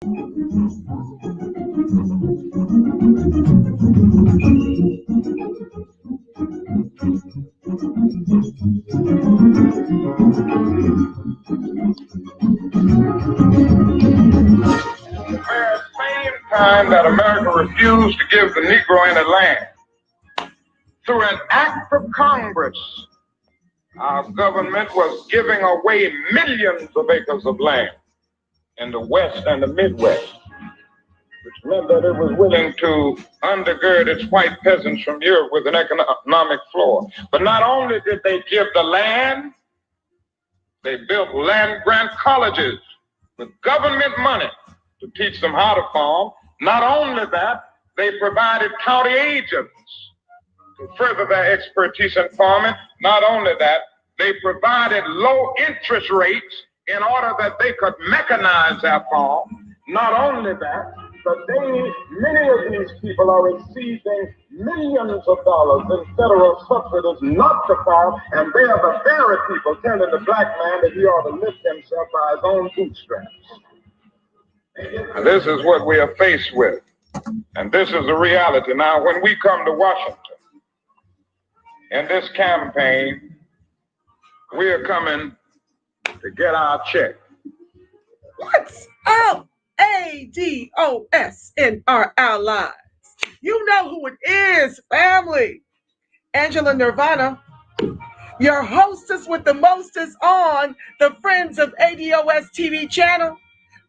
Same time that America refused to give the Negro any land, through an act of Congress, our government was giving away millions of acres of land in the West and the Midwest, which meant that it was willing to undergird its white peasants from Europe with an economic floor. But not only did they give the land, they built land-grant colleges with government money to teach them how to farm. Not only that, they provided county agents to further their expertise in farming. Not only that, they provided low interest rates in order that they could mechanize their farm. Not only that, but many of these people are receiving millions of dollars in federal subsidies not to farm, and they are the very people telling the black man that he ought to lift himself by his own bootstraps. And this is what we are faced with, and this is the reality. Now, when we come to Washington in this campaign, we are coming to get our check. What's up, ADOS and our allies? You know who it is, family. Angela Nirvana, your hostess with the mostest on the Friends of ADOS TV channel,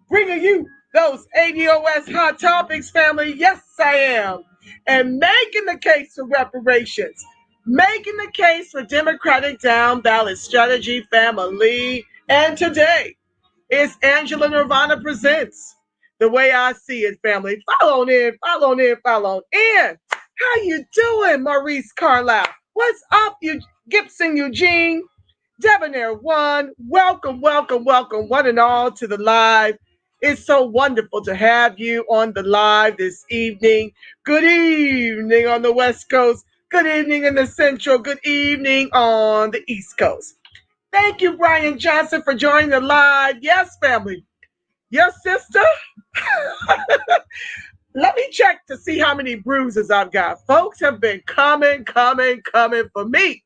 bringing you those ADOS hot topics, family. Yes, I am. And making the case for reparations, making the case for Democratic down ballot strategy, family. And today is Angela Nirvana Presents. The way I see it, family. Follow on in, follow on in, follow on in. How you doing, Maurice Carlisle? What's up, you Gibson Eugene? Debonair One, welcome, welcome, welcome, one and all to the live. It's so wonderful to have you on the live this evening. Good evening on the West Coast. Good evening in the Central. Good evening on the East Coast. Thank you, Brian Johnson, for joining the live. Yes, family. Yes, sister. Let me check to see how many bruises I've got. Folks have been coming for me.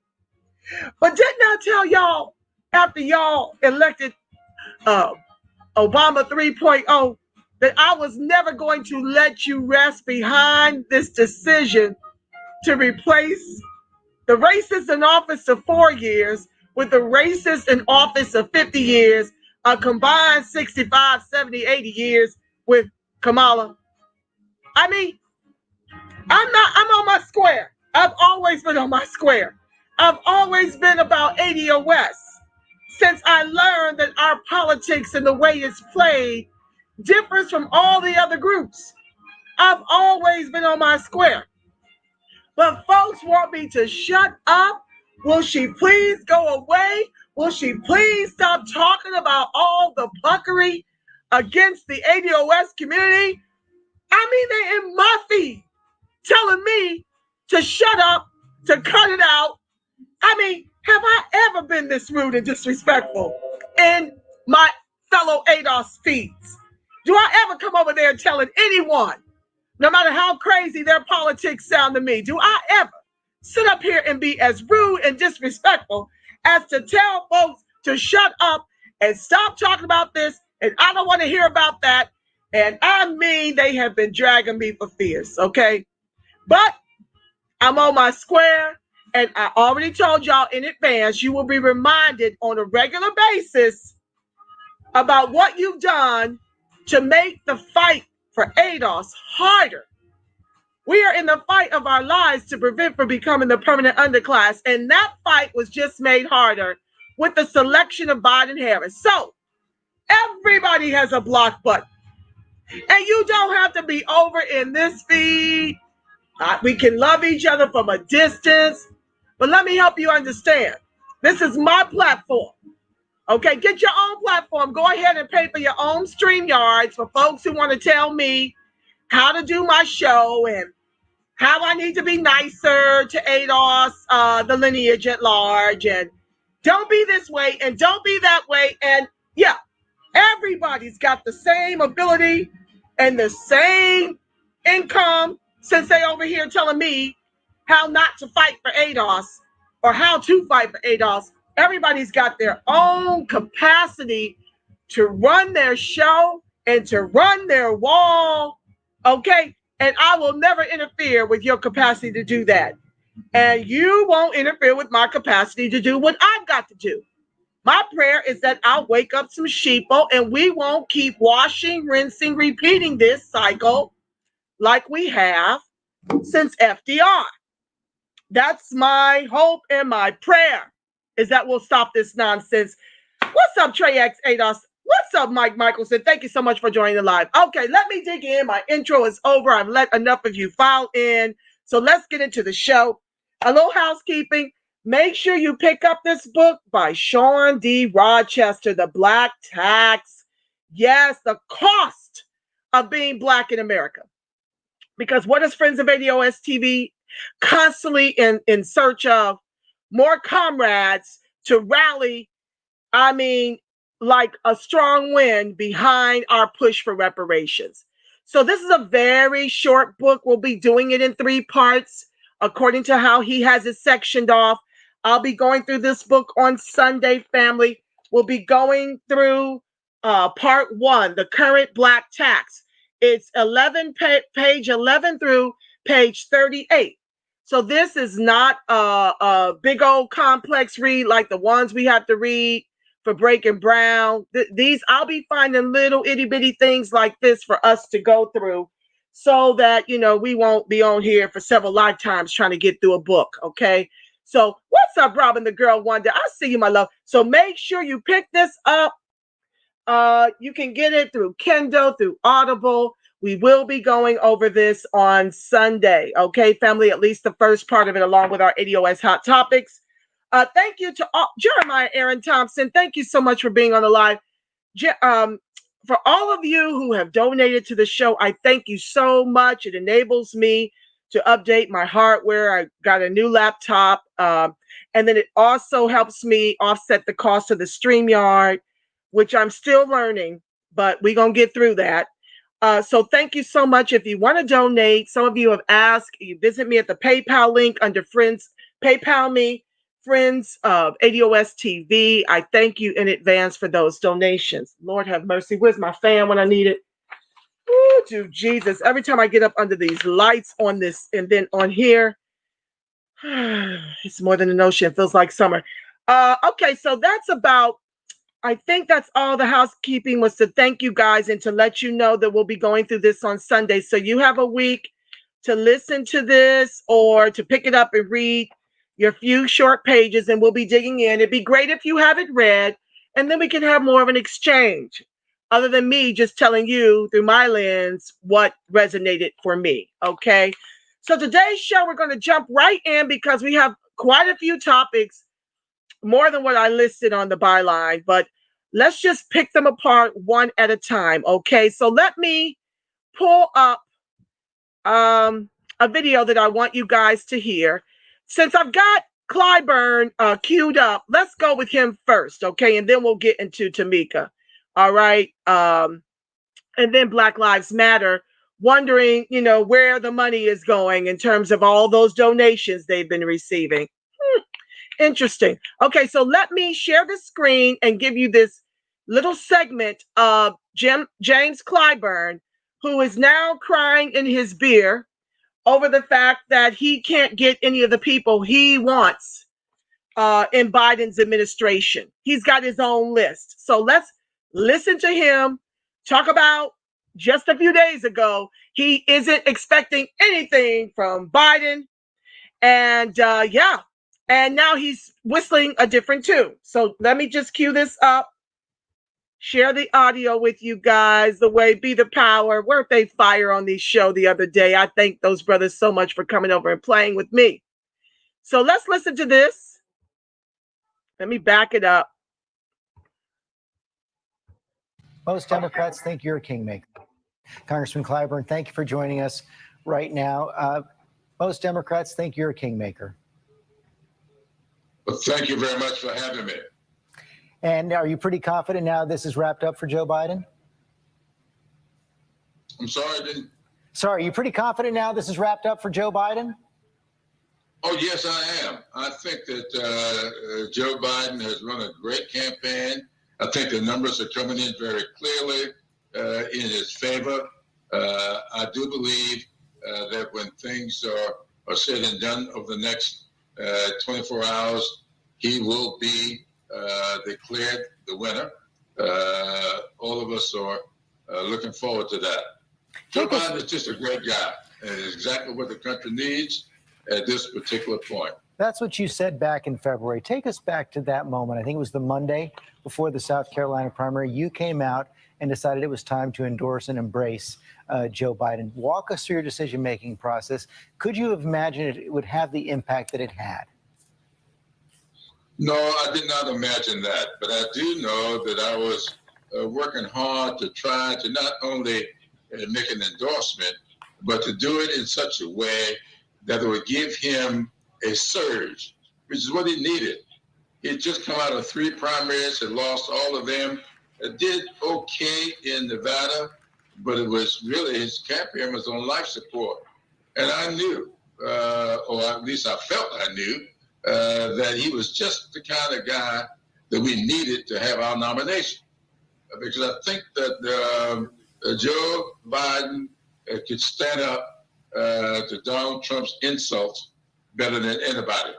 But didn't I tell y'all after y'all elected Obama 3.0 that I was never going to let you rest behind this decision to replace the racist in office of 4 years with the racist in office of 50 years, a combined 65, 70, 80 years with Kamala. I mean, I'm on my square. I've always been on my square. I've always been about ADOS. Since I learned that our politics and the way it's played differs from all the other groups. I've always been on my square. But folks want me to shut up. Will she please go away? Will she please stop talking about all the puckery against the ADOS community? I mean, they in my feed telling me to shut up, to cut it out. I mean, have I ever been this rude and disrespectful in my fellow ADOS feeds? Do I ever come over there telling anyone, no matter how crazy their politics sound to me, do I ever sit up here and be as rude and disrespectful as to tell folks to shut up and stop talking about this, and I don't want to hear about that? And I mean, they have been dragging me for fierce, okay? But I'm on my square, and I already told y'all in advance, you will be reminded on a regular basis about what you've done to make the fight for ADOS harder. We are in the fight of our lives to prevent from becoming the permanent underclass, and that fight was just made harder with the selection of Biden-Harris. So everybody has a block button, and you don't have to be over in this feed. We can love each other from a distance, but let me help you understand. This is my platform. Okay, get your own platform. Go ahead and pay for your own StreamYards for folks who want to tell me how to do my show and how I need to be nicer to ADOS, the lineage at large, and don't be this way and don't be that way. And yeah, Everybody's got the same ability and the same income, since they over here telling me how not to fight for ADOS or how to fight for ADOS. Everybody's got their own capacity to run their show and to run their wall, okay? And I will never interfere with your capacity to do that. And you won't interfere with my capacity to do what I've got to do. My prayer is that I'll wake up some sheeple and we won't keep washing, rinsing, repeating this cycle like we have since FDR. That's my hope and my prayer, is that we'll stop this nonsense. What's up, Trey X ADOS? What's up, Mike Michelson? Thank you so much for joining the live. Okay, let me dig in. My intro is over. I've let enough of you file in. So let's get into the show. A little housekeeping. Make sure you pick up this book by Sean D. Rochester, The Black Tax. Yes, the cost of being Black in America. Because what is Friends of ADOS TV constantly in search of? More comrades to rally, I mean, like a strong wind behind our push for reparations. So this is a very short book. We'll be doing it in 3 parts, according to how he has it sectioned off. I'll be going through this book on Sunday, family. We'll be going through part 1, the current Black tax. It's page 11 through page 38. So this is not a big old complex read like the ones we have to read for Breaking Brown. These, I'll be finding little itty bitty things like this for us to go through so that, you know, we won't be on here for several lifetimes trying to get through a book, okay? So what's up, Robin the Girl Wonder? I see you, my love. So make sure you pick this up. You can get it through Kindle, through Audible. We will be going over this on Sunday, okay, family? At least the first part of it, along with our ADOS Hot Topics. Thank you to Jeremiah Aaron Thompson. Thank you so much for being on the live. For all of you who have donated to the show, I thank you so much. It enables me to update my hardware. I got a new laptop. And then it also helps me offset the cost of the StreamYard, which I'm still learning, but we're going to get through that. So thank you so much. If you want to donate, some of you have asked, you visit me at the PayPal link under Friends, PayPal me, Friends of ADOS TV. I thank you in advance for those donations. Lord have mercy. Where's my fan when I need it? Ooh, to Jesus. Every time I get up under these lights on this and then on here, it's more than an ocean. It feels like summer. Okay, so that's about, I think that's all the housekeeping was, to thank you guys and to let you know that we'll be going through this on Sunday. So you have a week to listen to this or to pick it up and read your few short pages, and we'll be digging in. It'd be great if you have it read, and then we can have more of an exchange other than me just telling you through my lens what resonated for me, okay? So today's show, we're going to jump right in because we have quite a few topics, more than what I listed on the byline, but let's just pick them apart one at a time, okay? So let me pull up a video that I want you guys to hear. Since I've got CLYBURN queued up, let's go with him first, okay? And then we'll get into Tamika, all right? And then Black Lives Matter, wondering, you know, where the money is going in terms of all those donations they've been receiving. Interesting. Okay, so let me share the screen and give you this little segment of James CLYBURN, who is now crying in his beer over the fact that he can't get any of the people he wants in Biden's administration. He's got his own list. So let's listen to him talk about just a few days ago. He isn't expecting anything from Biden. And yeah, and now he's whistling a different tune. So let me just cue this up. Share the audio with you guys. The way Be the Power. Weren't they fire on this show the other day? I thank those brothers so much for coming over and playing with me. So let's listen to this. Let me back it up. Most Democrats think you're a kingmaker. Congressman CLYBURN, thank you for joining us right now. Most Democrats think you're a kingmaker. Well, thank you very much for having me. And are you pretty confident now this is wrapped up for Joe Biden? I'm sorry, I didn't. Sorry, are you pretty confident now this is wrapped up for Joe Biden? Oh, yes, I am. I think that Joe Biden has run a great campaign. I think the numbers are coming in very clearly in his favor. I do believe that when things are said and done over the next 24 hours, he will be declared the winner. All of us are looking forward to that. Joe Biden is just a great guy, and it's exactly what the country needs at this particular point. That's what you said back in February. Take us back to that moment. I think it was the Monday before the South Carolina primary. You came out and decided it was time to endorse and embrace Joe Biden. Walk us through your decision-making process. Could you have imagined it would have the impact that it had? No, I did not imagine that, but I do know that I was working hard to try to not only make an endorsement, but to do it in such a way that it would give him a surge, which is what he needed. He had just come out of 3 primaries, had lost all of them, did okay in Nevada, but it was really, his campaign was on life support. And I knew, or at least I felt I knew, that he was just the kind of guy that we needed to have our nomination. Because I think that Joe Biden could stand up to Donald Trump's insults better than anybody.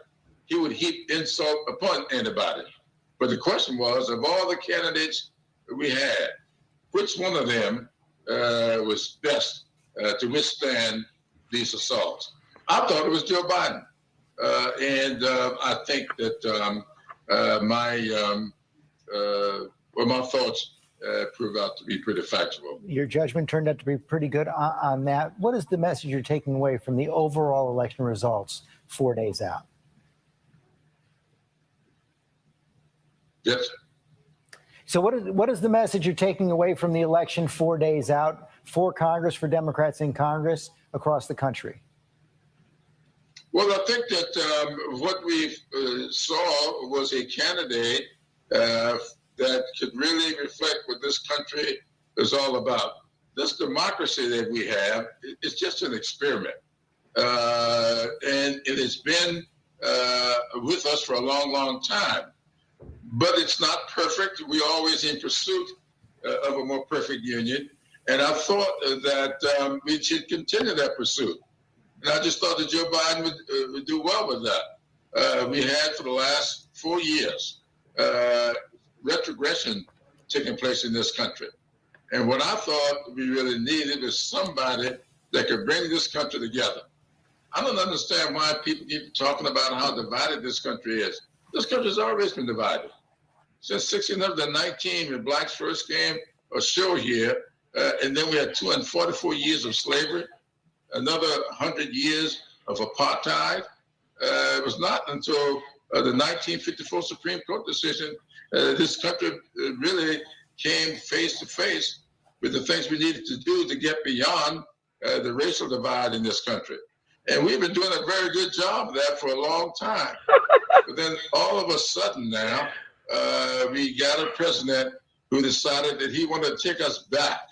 He would heap insult upon anybody. But the question was, of all the candidates we had, which one of them was best to withstand these assaults? I thought it was Joe Biden. And I think that my thoughts proved out to be pretty factual. Your judgment turned out to be pretty good on that. What is the message you're taking away from the overall election results 4 days out? Yes. So what is the message you're taking away from the election 4 days out for Congress, for Democrats in Congress across the country? Well, I think that what we saw was a candidate that could really reflect what this country is all about. This democracy that we have is just an experiment. And it has been with us for a long, long time. But it's not perfect. We're always in pursuit of a more perfect union. And I thought that we should continue that pursuit. And I just thought that Joe Biden would do well with that. We had for the last 4 years retrogression taking place in this country. And what I thought we really needed was somebody that could bring this country together. I don't understand why people keep talking about how divided this country is. This country has always been divided. Since 1619, when blacks first came ashore here, and then we had 244 years of slavery, another 100 years of apartheid. It was not until the 1954 Supreme Court decision this country really came face to face with the things we needed to do to get beyond the racial divide in this country. And we've been doing a very good job of that for a long time. But then all of a sudden now, we got a president who decided that he wanted to take us back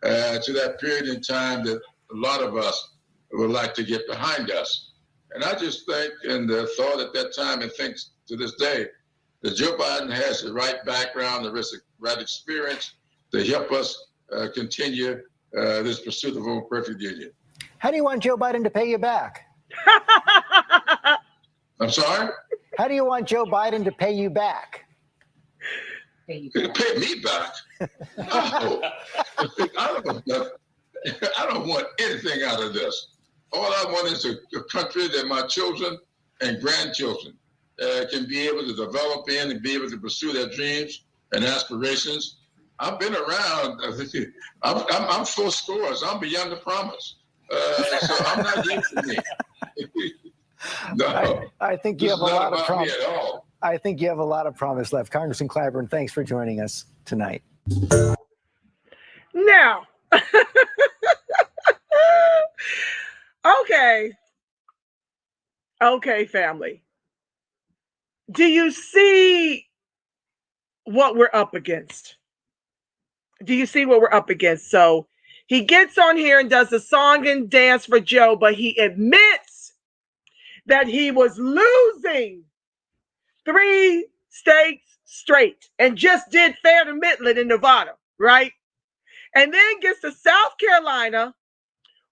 to that period in time that a lot of us would like to get behind us. And I just think and thought at that time and think to this day that Joe Biden has the right background, the right experience to help us continue this pursuit of a more perfect union. How do you want Joe Biden to pay you back? I'm sorry? How do you want Joe Biden to pay you back? Pay me back? No. I don't want anything out of this. All I want is a country that my children and grandchildren can be able to develop in and be able to pursue their dreams and aspirations. I've been around. I'm full scores. I'm beyond the promise. So I'm not here for me. No, I think you have a lot of promise. At all. I think you have a lot of promise left. Congressman CLYBURN, thanks for joining us tonight. Now, okay, family. Do you see what we're up against. Do you see what we're up against? So he gets on here and does a song and dance for Joe, but he admits that he was losing 3 states straight and just did fair to Midland in Nevada, right? And then gets to South Carolina,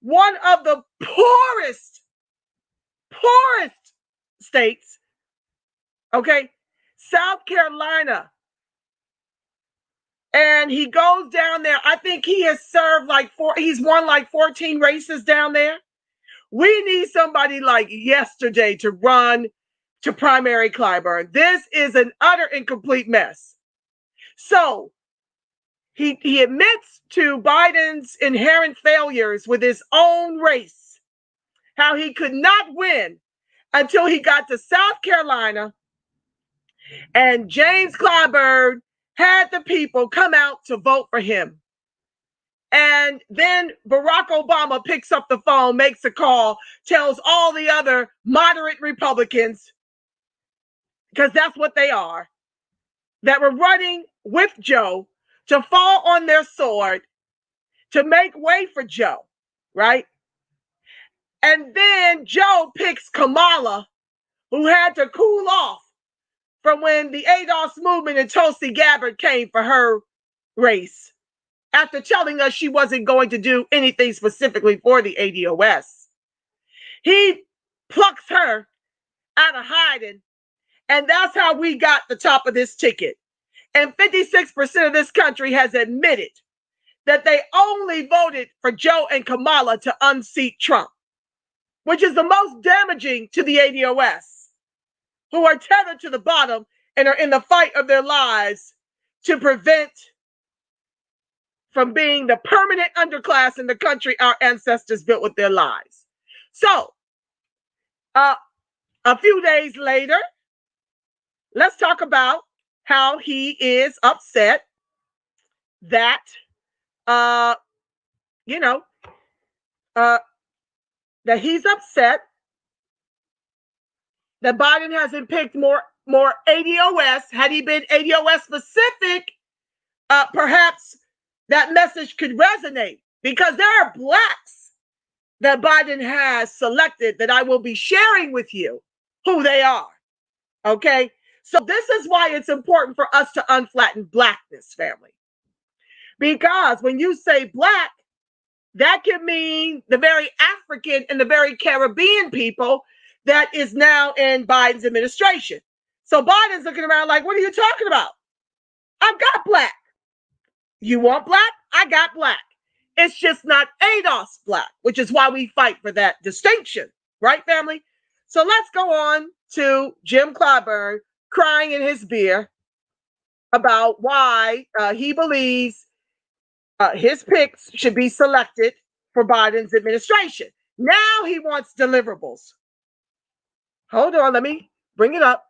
one of the poorest states, okay? South Carolina. And he goes down there. I think he has served he's won like 14 races down there. We need somebody like yesterday to run to primary CLYBURN. This is an utter incomplete mess. So he admits to Biden's inherent failures with his own race, how he could not win until he got to South Carolina and James CLYBURN had the people come out to vote for him. And then Barack Obama picks up the phone, makes a call, tells all the other moderate Republicans, because that's what they are, that were running with Joe to fall on their sword to make way for Joe, right? And then Joe picks Kamala, who had to cool off from when the ADOS movement and Tulsi Gabbard came for her race, after telling us she wasn't going to do anything specifically for the ADOS. He plucks her out of hiding, and that's how we got the top of this ticket. And 56% of this country has admitted that they only voted for Joe and Kamala to unseat Trump, which is the most damaging to the ADOS, who are tethered to the bottom and are in the fight of their lives to prevent from being the permanent underclass in the country our ancestors built with their lives. So, a few days later, let's talk about how he is upset that, that he's upset that Biden hasn't picked more ADOS. Had he been ADOS specific, perhaps that message could resonate, because there are blacks that Biden has selected that I will be sharing with you who they are. Okay? So this is why it's important for us to unflatten blackness, family. Because when you say black, that can mean the very African and the very Caribbean people that is now in Biden's administration. So Biden's looking around like, what are you talking about? I've got black. You want black? I got black. It's just not ADOS black, which is why we fight for that distinction. Right, family? So let's go on to Jim CLYBURN crying in his beer about why he believes his picks should be selected for Biden's administration. Now he wants deliverables. Hold on, let me bring it up.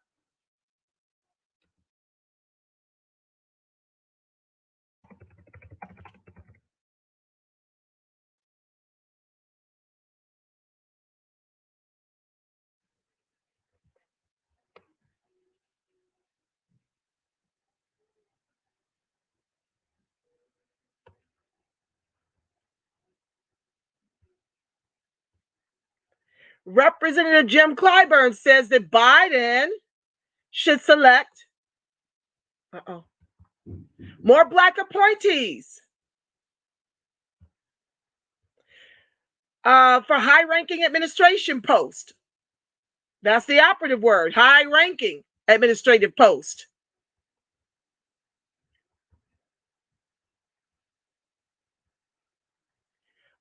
Representative Jim CLYBURN says that Biden should select more black appointees for high-ranking administration post. That's the operative word, high-ranking administrative post.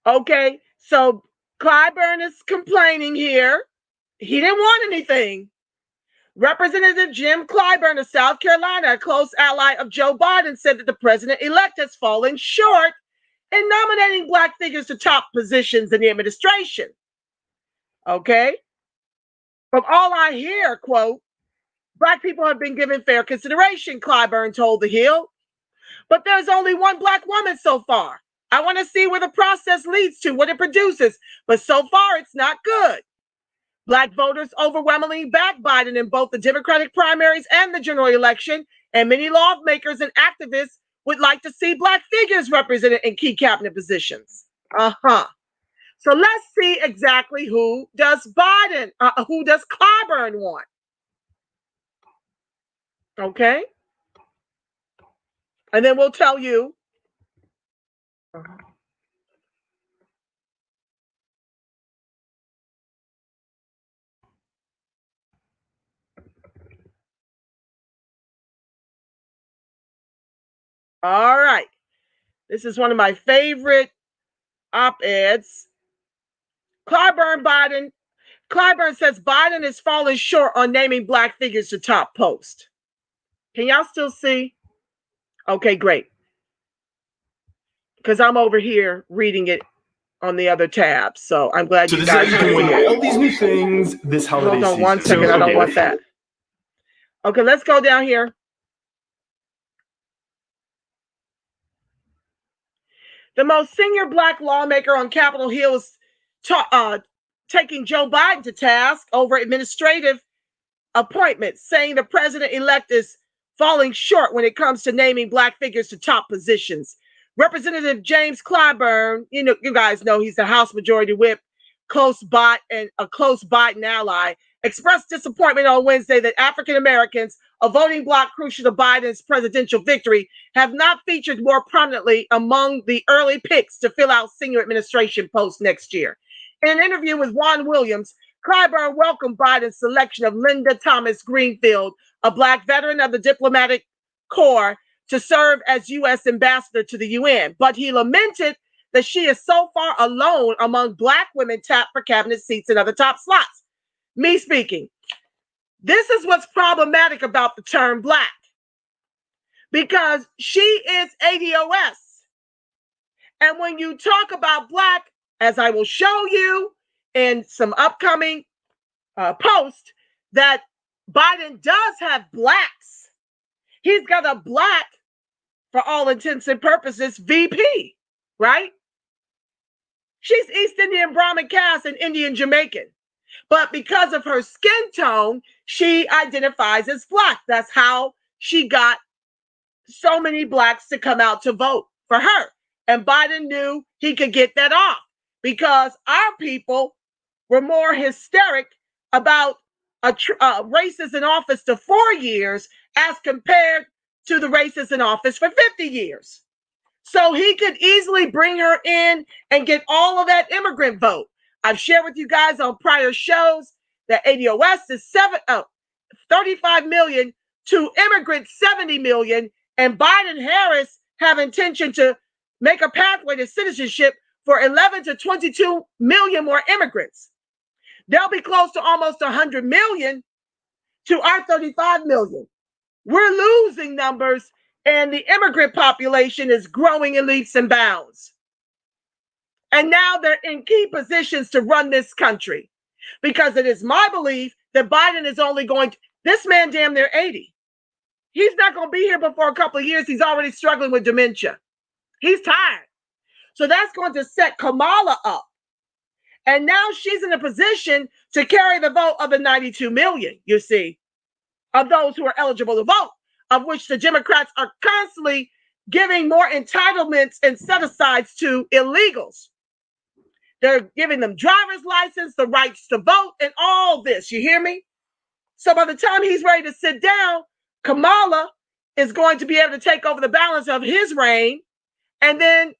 Okay, so CLYBURN is complaining here. He didn't want anything. Representative Jim CLYBURN of South Carolina, a close ally of Joe Biden, said that the president-elect has fallen short in nominating black figures to top positions in the administration. Okay? From all I hear, quote, black people have been given fair consideration, CLYBURN told The Hill. But there's only one black woman so far. I want to see where the process leads to, what it produces. But so far, it's not good. Black voters overwhelmingly backed Biden in both the Democratic primaries and the general election, And many lawmakers and activists would like to see Black figures represented in key cabinet positions. So let's see exactly who does CLYBURN want? Okay. And then we'll tell you. All right. This is one of my favorite op-eds. CLYBURN says Biden is falling short on naming Black figures to top post. Can y'all still see? Okay, great. Because I'm over here reading it on the other tab. So I'm glad you guys are doing all these new things this holiday season. Hold on 1 second. I don't want that. Okay, let's go down here. The most senior Black lawmaker on Capitol Hill is taking Joe Biden to task over administrative appointments, saying the president-elect is falling short when it comes to naming Black figures to top positions. Representative James CLYBURN, you guys know he's the House Majority Whip, a close Biden ally, expressed disappointment on Wednesday that African Americans, a voting bloc crucial to Biden's presidential victory, have not featured more prominently among the early picks to fill out senior administration posts next year. In an interview with Juan Williams, CLYBURN welcomed Biden's selection of Linda Thomas Greenfield, a Black veteran of the diplomatic corps, to serve as U.S. ambassador to the UN, but he lamented that she is so far alone among Black women tapped for cabinet seats and other top slots. Me speaking. This is what's problematic about the term Black, because she is ADOS. And when you talk about Black, as I will show you in some upcoming posts, that Biden does have Blacks. He's got a Black, for all intents and purposes, VP, right? She's East Indian, Brahmin caste, and Indian Jamaican. But because of her skin tone, she identifies as Black. That's how she got so many Blacks to come out to vote for her. And Biden knew he could get that off because our people were more hysteric about races in office to 4 years as compared to the races in office for 50 years. So he could easily bring her in and get all of that immigrant vote. I've shared with you guys on prior shows that ADOS is 35 million to immigrants 70 million, and Biden Harris have intention to make a pathway to citizenship for 11 to 22 million more immigrants. They'll be close to almost 100 million to our 35 million. We're losing numbers, and the immigrant population is growing in leaps and bounds. And now they're in key positions to run this country, because it is my belief that Biden is only going to, this man damn near 80. He's not going to be here before a couple of years. He's already struggling with dementia. He's tired. So that's going to set Kamala up. And now she's in a position to carry the vote of the 92 million, you see, of those who are eligible to vote, of which the Democrats are constantly giving more entitlements and set-asides to illegals. They're giving them driver's license, the rights to vote, and all this. You hear me? So by the time he's ready to sit down, Kamala is going to be able to take over the balance of his reign and then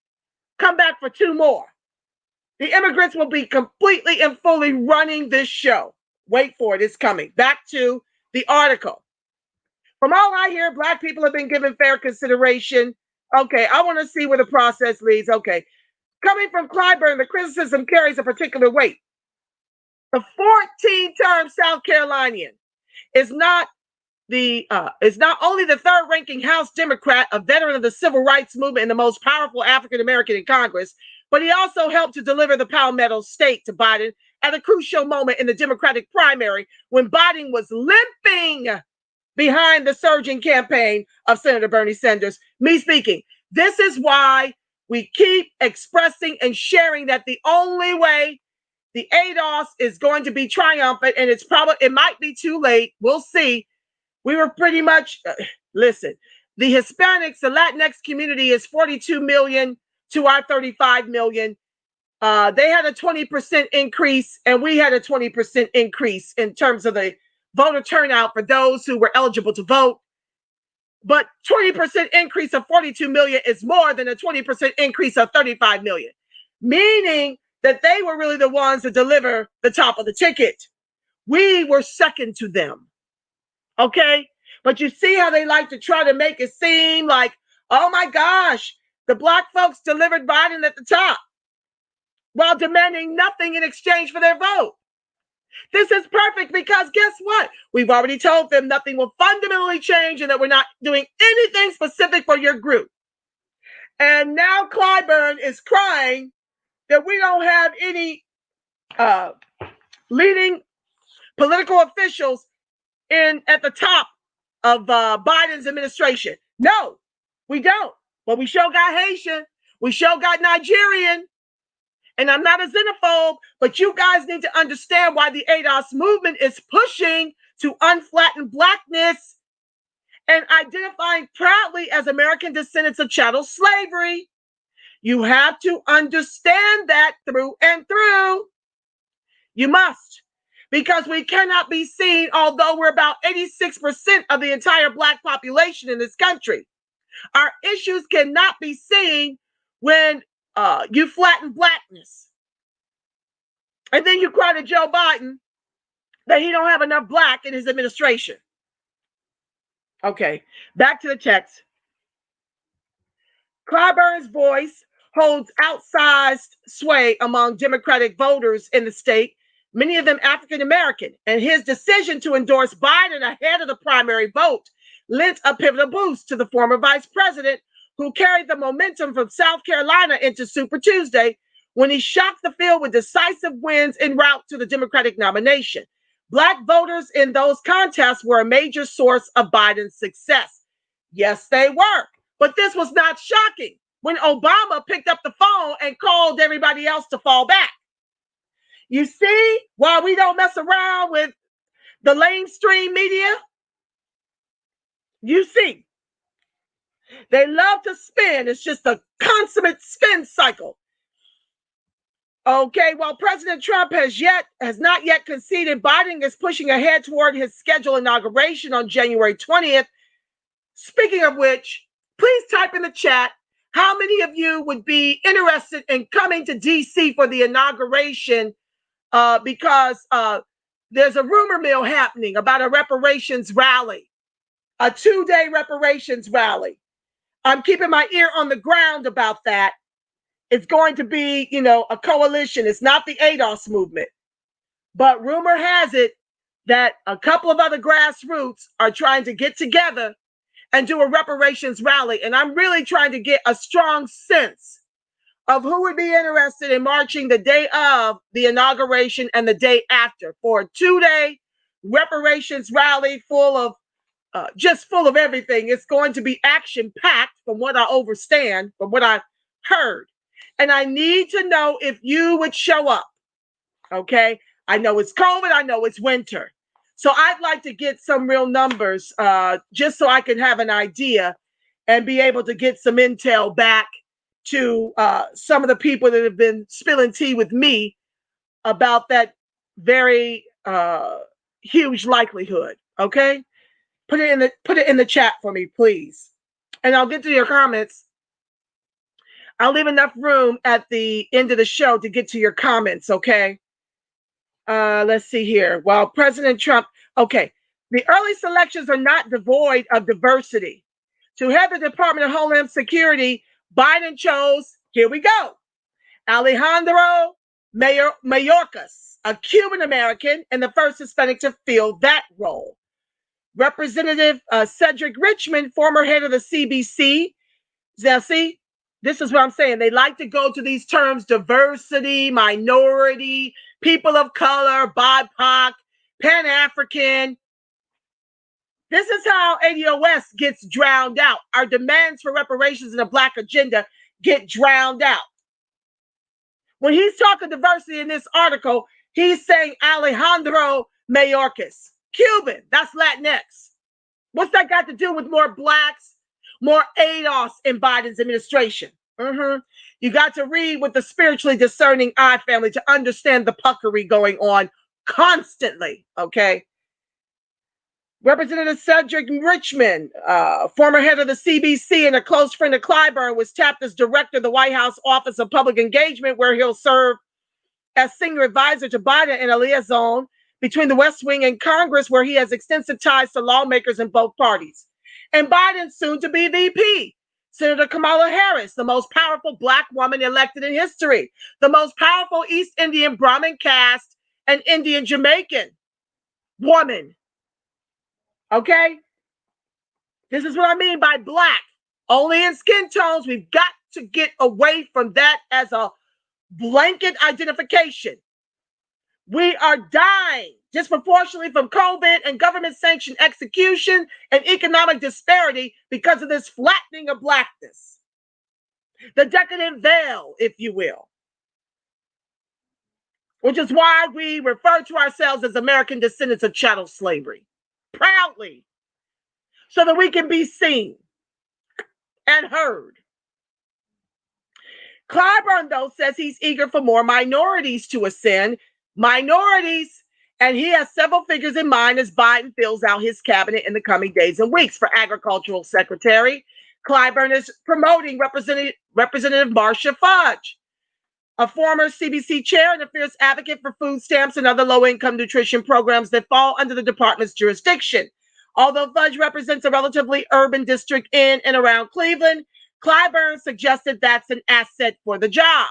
come back for 2 more. The immigrants will be completely and fully running this show. Wait for it. It's coming. Back to the article. From all I hear, Black people have been given fair consideration. Okay, I want to see where the process leads. Okay. Coming from CLYBURN, the criticism carries a particular weight. The 14-term South Carolinian is not only the third-ranking House Democrat, a veteran of the civil rights movement and the most powerful African-American in Congress, but he also helped to deliver the Palmetto State to Biden at a crucial moment in the Democratic primary when Biden was limping behind the surging campaign of Senator Bernie Sanders. Me speaking. This is why we keep expressing and sharing that the only way the ADOS is going to be triumphant, and it might be too late. We'll see. We were pretty much, Listen, the Hispanics, the Latinx community is 42 million to our 35 million. They had a 20% increase, and we had a 20% increase in terms of the voter turnout for those who were eligible to vote. But 20% increase of 42 million is more than a 20% increase of 35 million, meaning that they were really the ones that deliver the top of the ticket. We were second to them. Okay? But you see how they like to try to make it seem like, oh my gosh, the Black folks delivered Biden at the top, while demanding nothing in exchange for their vote. This is perfect because guess what? We've already told them nothing will fundamentally change and that we're not doing anything specific for your group. And now CLYBURN is crying that we don't have any leading political officials at the top of Biden's administration. No, we don't. But we sure got Haitian. We sure got Nigerian. And I'm not a xenophobe, but you guys need to understand why the ADOS movement is pushing to unflatten Blackness and identifying proudly as American descendants of chattel slavery. You have to understand that through and through. You must, because we cannot be seen, although we're about 86% of the entire Black population in this country. Our issues cannot be seen when you flatten Blackness. And then you cry to Joe Biden that he don't have enough Black in his administration. Okay, back to the text. CLYBURN's voice holds outsized sway among Democratic voters in the state, many of them African American, and his decision to endorse Biden ahead of the primary vote lent a pivotal boost to the former vice president, who carried the momentum from South Carolina into Super Tuesday when he shocked the field with decisive wins en route to the Democratic nomination. Black voters in those contests were a major source of Biden's success. Yes, they were. But this was not shocking when Obama picked up the phone and called everybody else to fall back. You see why we don't mess around with the mainstream media? You see. They love to spin. It's just a consummate spin cycle. Okay, while President Trump has not yet conceded, Biden is pushing ahead toward his scheduled inauguration on January 20th. Speaking of which, please type in the chat how many of you would be interested in coming to DC for the inauguration, because there's a rumor mill happening about a reparations rally, a 2-day reparations rally. I'm keeping my ear on the ground about that. It's going to be, a coalition. It's not the ADOS movement. But rumor has it that a couple of other grassroots are trying to get together and do a reparations rally. And I'm really trying to get a strong sense of who would be interested in marching the day of the inauguration and the day after for a 2-day reparations rally full of everything. It's going to be action-packed from what I understand, from what I've heard. And I need to know if you would show up, okay? I know it's COVID. I know it's winter. So I'd like to get some real numbers just so I can have an idea and be able to get some intel back to some of the people that have been spilling tea with me about that very huge likelihood, okay? Put it in the chat for me, please. And I'll get to your comments. I'll leave enough room at the end of the show to get to your comments, okay? Let's see here. While President Trump, okay, the early selections are not devoid of diversity. To head the Department of Homeland Security, Biden chose, here we go, Alejandro Mayorkas, a Cuban American and the first Hispanic to fill that role. Representative Cedric Richmond, former head of the CBC. Now, see, this is what I'm saying. They like to go to these terms: diversity, minority, people of color, BIPOC, Pan-African. This is how ADOS gets drowned out. Our demands for reparations in the Black agenda get drowned out. When he's talking diversity in this article, he's saying Alejandro Mayorkas. Cuban, that's Latinx. What's that got to do with more blacks, more ADOS in Biden's administration? You got to read with the spiritually discerning eye, family, to understand the puckery going on constantly, okay? Representative Cedric Richmond, former head of the CBC and a close friend of CLYBURN, was tapped as director of the White House Office of Public Engagement, where he'll serve as senior advisor to Biden and a liaison between the West Wing and Congress, where he has extensive ties to lawmakers in both parties. And Biden's soon-to-be VP, Senator Kamala Harris, the most powerful Black woman elected in history, the most powerful East Indian Brahmin caste and Indian Jamaican woman. Okay? This is what I mean by Black. Only in skin tones. We've got to get away from that as a blanket identification. We are dying disproportionately from COVID and government-sanctioned execution and economic disparity because of this flattening of Blackness. The decadent veil, if you will. Which is why we refer to ourselves as American descendants of chattel slavery. Proudly. So that we can be seen and heard. CLYBURN, though, says he's eager for more minorities to ascend. Minorities, and he has several figures in mind as Biden fills out his cabinet in the coming days and weeks. For Agricultural Secretary, CLYBURN is promoting Representative Marcia Fudge, a former CBC chair and a fierce advocate for food stamps and other low-income nutrition programs that fall under the department's jurisdiction. Although Fudge represents a relatively urban district in and around Cleveland, CLYBURN suggested that's an asset for the job.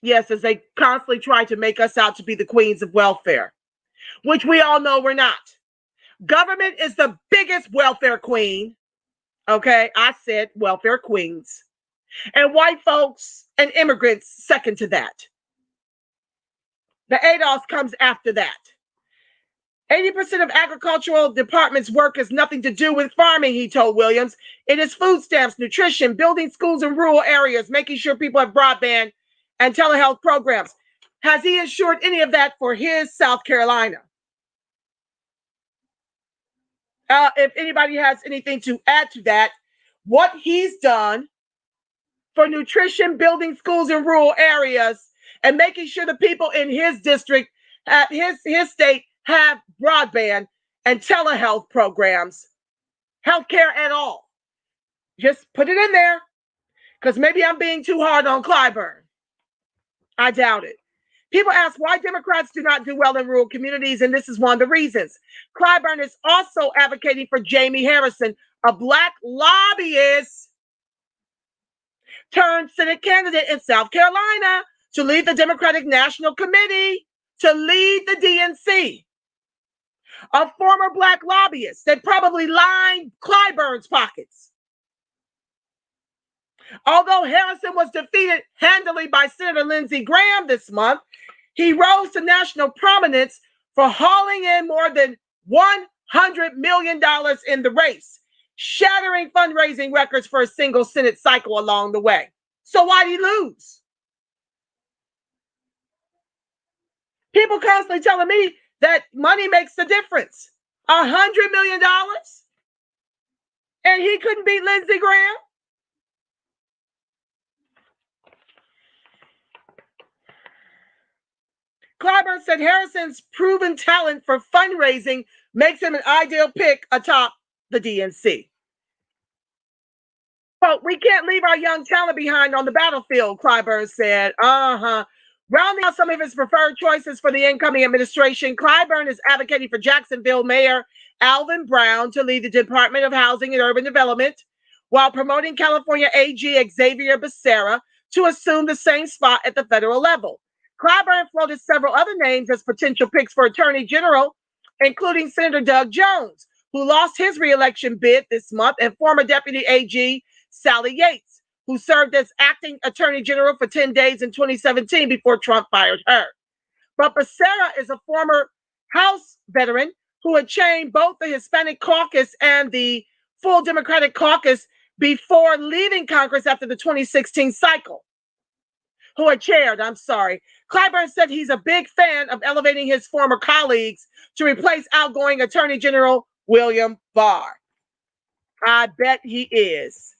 Yes, as they constantly try to make us out to be the queens of welfare, which we all know we're not. Government is the biggest welfare queen. Okay, I said welfare queens. And white folks and immigrants second to that. The ADOS comes after that. 80% of agricultural department's work has nothing to do with farming, he told Williams. It is food stamps, nutrition, building schools in rural areas, making sure people have broadband and telehealth programs. Has he ensured any of that for his South Carolina? If anybody has anything to add to that, what he's done for nutrition, building schools in rural areas, and making sure the people in his district, his state, have broadband and telehealth programs, healthcare at all. Just put it in there, because maybe I'm being too hard on CLYBURN. I doubt it. People ask why Democrats do not do well in rural communities, and this is one of the reasons. CLYBURN is also advocating for Jamie Harrison, a Black lobbyist turned Senate candidate in South Carolina, to lead the Democratic National Committee, to lead the DNC. A former Black lobbyist that probably lined CLYBURN's pockets. Although Harrison was defeated handily by Senator Lindsey Graham this month, he rose to national prominence for hauling in more than $100 million in the race, shattering fundraising records for a single Senate cycle along the way. So why'd he lose? People constantly telling me that money makes the difference. $100 million? And he couldn't beat Lindsey Graham? CLYBURN said Harrison's proven talent for fundraising makes him an ideal pick atop the DNC. Quote, we can't leave our young talent behind on the battlefield, CLYBURN said. Rounding out some of his preferred choices for the incoming administration, CLYBURN is advocating for Jacksonville Mayor Alvin Brown to lead the Department of Housing and Urban Development, while promoting California AG Xavier Becerra to assume the same spot at the federal level. CLYBURN floated several other names as potential picks for Attorney General, including Senator Doug Jones, who lost his re-election bid this month, and former Deputy AG Sally Yates, who served as acting Attorney General for 10 days in 2017 before Trump fired her. But Becerra is a former House veteran who had chained both the Hispanic caucus and the full Democratic caucus before leaving Congress after the 2016 cycle. who are chaired, I'm sorry. CLYBURN said he's a big fan of elevating his former colleagues to replace outgoing Attorney General William Barr. I bet he is.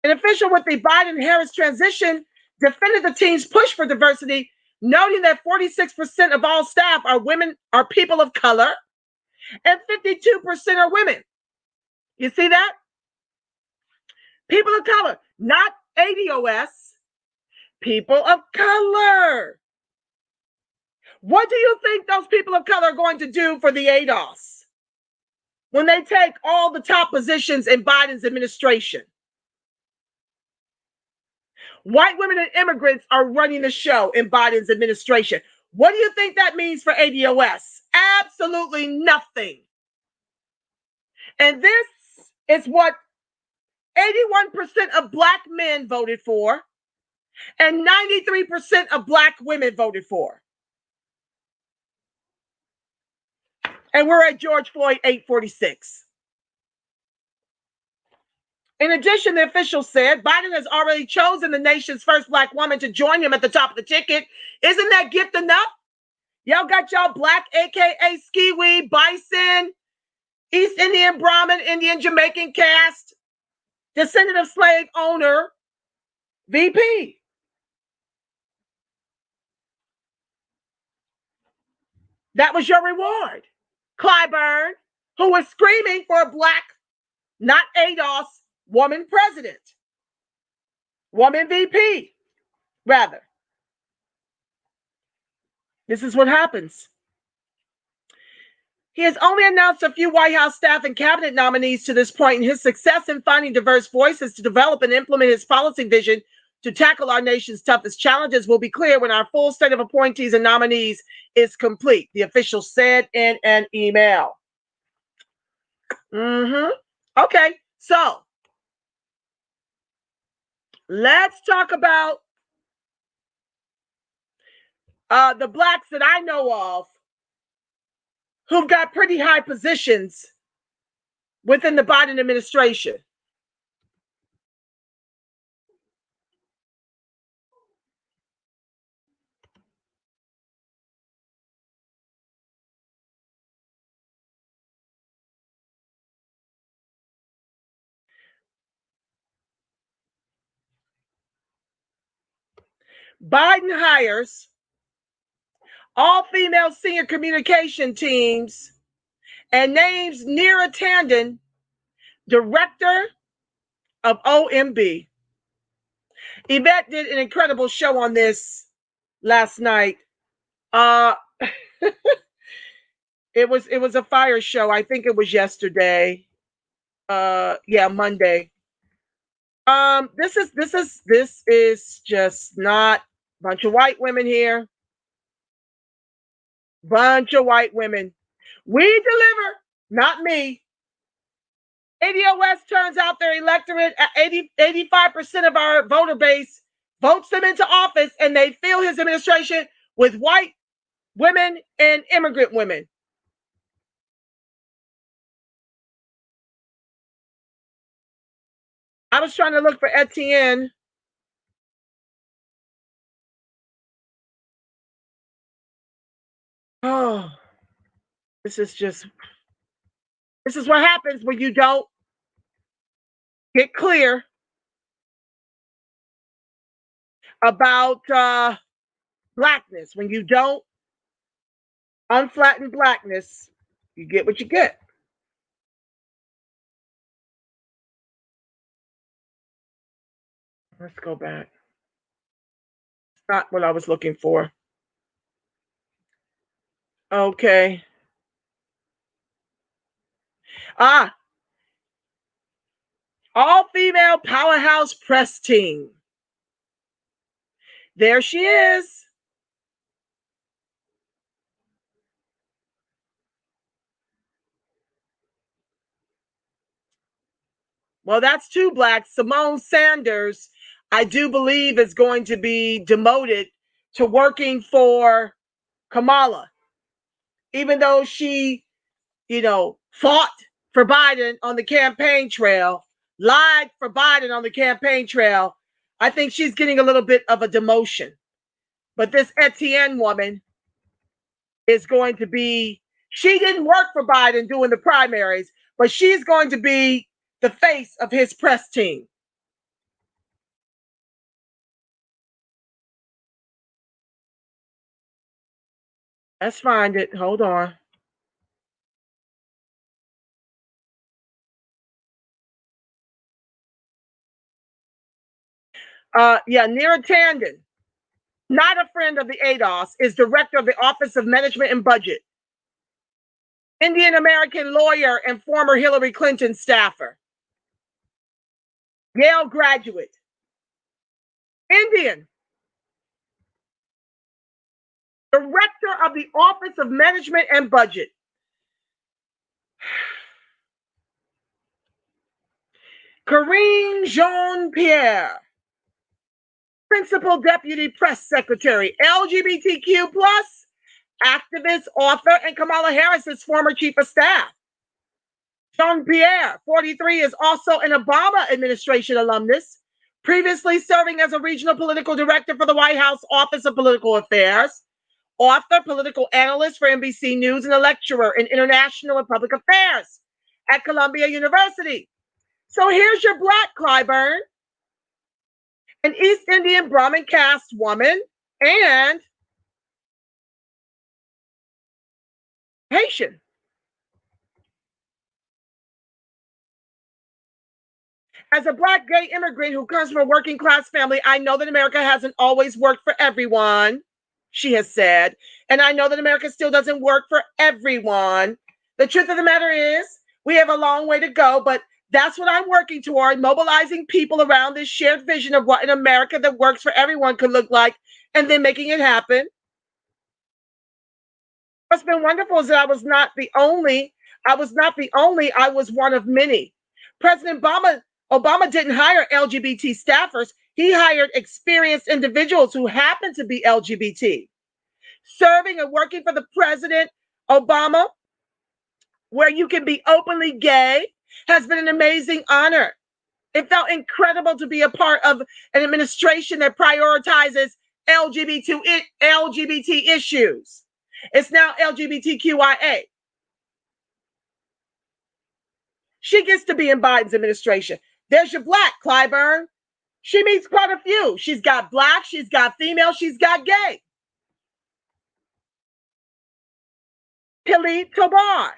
An official with the Biden-Harris transition defended the team's push for diversity, noting that 46% of all staff are women, are people of color, and 52% are women. You see that? People of color, not ADOS, people of color. What do you think those people of color are going to do for the ADOS when they take all the top positions in Biden's administration? White women and immigrants are running the show in Biden's administration. What do you think that means for ADOS? Absolutely nothing. And this is what 81% of Black men voted for and 93% of Black women voted for. And we're at George Floyd 846. In addition, the official said Biden has already chosen the nation's first Black woman to join him at the top of the ticket. Isn't that gift enough? Y'all got y'all Black, AKA Skiwi, Bison, East Indian, Brahmin, Indian, Jamaican caste, descendant of slave owner, VP. That was your reward. CLYBURN, who was screaming for a Black, not ADOS, woman president. Woman VP, rather. This is what happens. He has only announced a few White House staff and cabinet nominees to this point, and his success in finding diverse voices to develop and implement his policy vision to tackle our nation's toughest challenges will be clear when our full slate of appointees and nominees is complete, the official said in an email. Okay, so let's talk about the Blacks that I know of who've got pretty high positions within the Biden administration. Biden hires all-female senior communication teams and names Neera Tanden, director of OMB. Yvette did an incredible show on this last night. It was a fire show. I think it was yesterday. Monday. This is just not a bunch of white women here. Bunch of white women. We deliver, not me. ADOS turns out their electorate at 85% of our voter base votes them into office, and they fill his administration with white women and immigrant women. I was trying to look for Etienne. Oh, this is what happens when you don't get clear about blackness. When you don't unflatten blackness, you get what you get. Let's go back. It's not what I was looking for. Okay. All-female powerhouse press team. There she is. Well, that's two Blacks. Simone Sanders, I do believe, is going to be demoted to working for Kamala, even though she, fought for Biden on the campaign trail, lied for Biden on the campaign trail. I think she's getting a little bit of a demotion. But this Etienne woman is going to be, she didn't work for Biden doing the primaries, but she's going to be the face of his press team. Let's find it. Hold on. Neera Tanden, not a friend of the ADOS, is director of the Office of Management and Budget. Indian American lawyer and former Hillary Clinton staffer. Yale graduate. Indian. Director of the Office of Management and Budget. Karine Jean-Pierre, Principal Deputy Press Secretary, LGBTQ+, activist, author, and Kamala Harris's former Chief of Staff. Jean-Pierre, 43, is also an Obama administration alumnus, previously serving as a regional political director for the White House Office of Political Affairs, author, political analyst for NBC News, and a lecturer in international and public affairs at Columbia University. So here's your Black CLYBURN, an East Indian Brahmin caste woman, and Haitian. As a Black gay immigrant who comes from a working class family, I know that America hasn't always worked for everyone, she has said, and I know that America still doesn't work for everyone. The truth of the matter is, we have a long way to go, but that's what I'm working toward, mobilizing people around this shared vision of what an America that works for everyone could look like, and then making it happen. What's been wonderful is that I was one of many. President Obama didn't hire LGBT staffers. He hired experienced individuals who happen to be LGBT. Serving and working for the President Obama, where you can be openly gay, has been an amazing honor. It felt incredible to be a part of an administration that prioritizes LGBT issues. It's now LGBTQIA. She gets to be in Biden's administration. There's your Black CLYBURN. She meets quite a few. She's got Black, she's got female, she's got gay. Pili Tobar,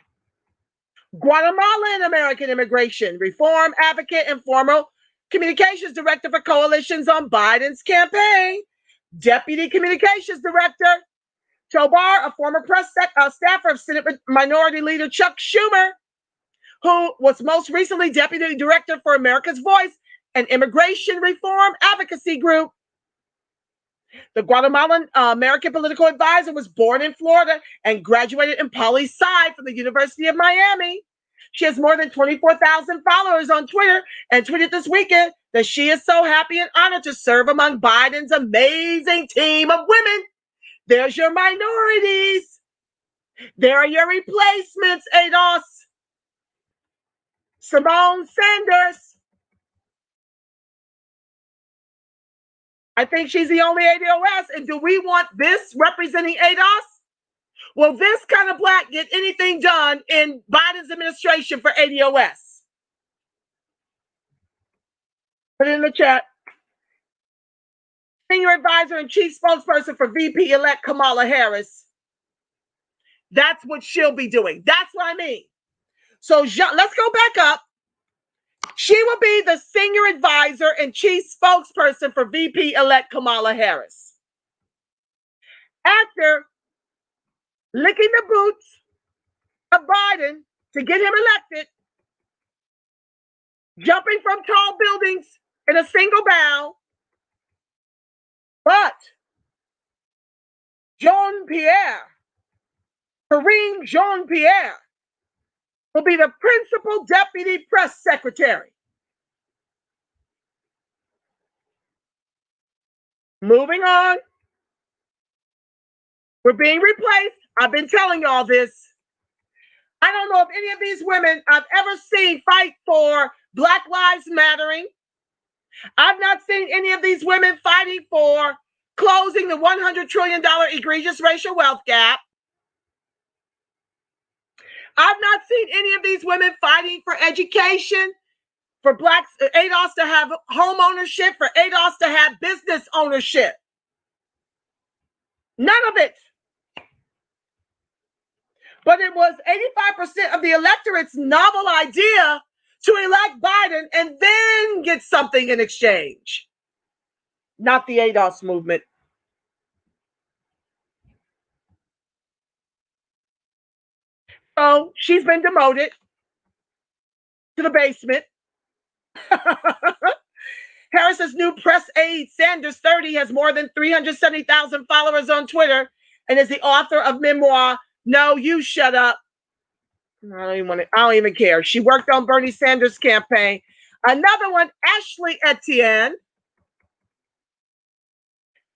Guatemalan American immigration reform advocate and former communications director for coalitions on Biden's campaign. Deputy communications director. Tobar, a former press staffer of Senate Minority Leader Chuck Schumer, who was most recently deputy director for America's Voice, an immigration reform advocacy group. The Guatemalan American political advisor was born in Florida and graduated in poli-sci from the University of Miami. She has more than 24,000 followers on Twitter and tweeted this weekend that she is so happy and honored to serve among Biden's amazing team of women. There's your minorities. There are your replacements, ADOS. Simone Sanders. I think she's the only ADOS. And do we want this representing ADOS? Will this kind of Black get anything done in Biden's administration for ADOS? Put it in the chat. Senior advisor and chief spokesperson for VP-elect Kamala Harris. That's what she'll be doing. That's what I mean. So let's go back up. She will be the senior advisor and chief spokesperson for VP-elect Kamala Harris. After licking the boots of Biden to get him elected, jumping from tall buildings in a single bound, but Jean-Pierre, Karine Jean-Pierre, will be the principal deputy press secretary. Moving on. We're being replaced. I've been telling y'all this. I don't know if any of these women I've ever seen fight for Black Lives Mattering. I've not seen any of these women fighting for closing the $100 trillion egregious racial wealth gap. I've not seen any of these women fighting for education, for blacks, ADOS to have home ownership, for ADOS to have business ownership. None of it. But it was 85% of the electorate's novel idea to elect Biden and then get something in exchange. Not the ADOS movement. So she's been demoted to the basement. Harris's new press aide, Sanders 30, has more than 370,000 followers on Twitter and is the author of memoir, No, You Shut Up. I don't even care. She worked on Bernie Sanders' campaign. Another one, Ashley Etienne,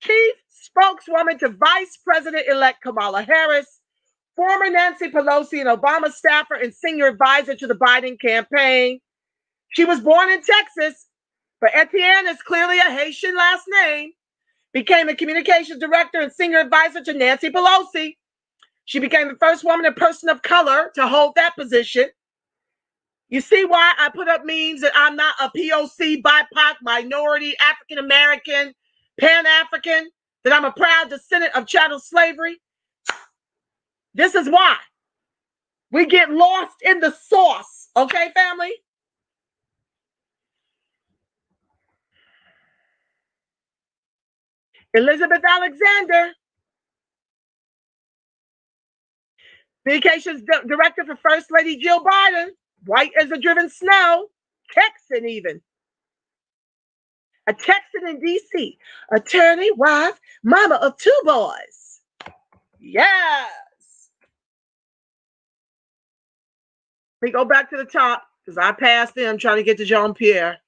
chief spokeswoman to Vice President-elect Kamala Harris, former Nancy Pelosi and Obama staffer and senior advisor to the Biden campaign. She was born in Texas, but Etienne is clearly a Haitian last name. Became a communications director and senior advisor to Nancy Pelosi. She became the first woman and person of color to hold that position. You see why I put up memes that I'm not a POC, BIPOC, minority, African-American, Pan-African, that I'm a proud descendant of chattel slavery? This is why. We get lost in the sauce, okay, family? Elizabeth Alexander, communications director for First Lady Jill Biden, white as a driven snow, Texan even. A Texan in D.C., attorney, wife, mama of 2 boys. Yes. We go back to the top because I passed them trying to get to Jean-Pierre.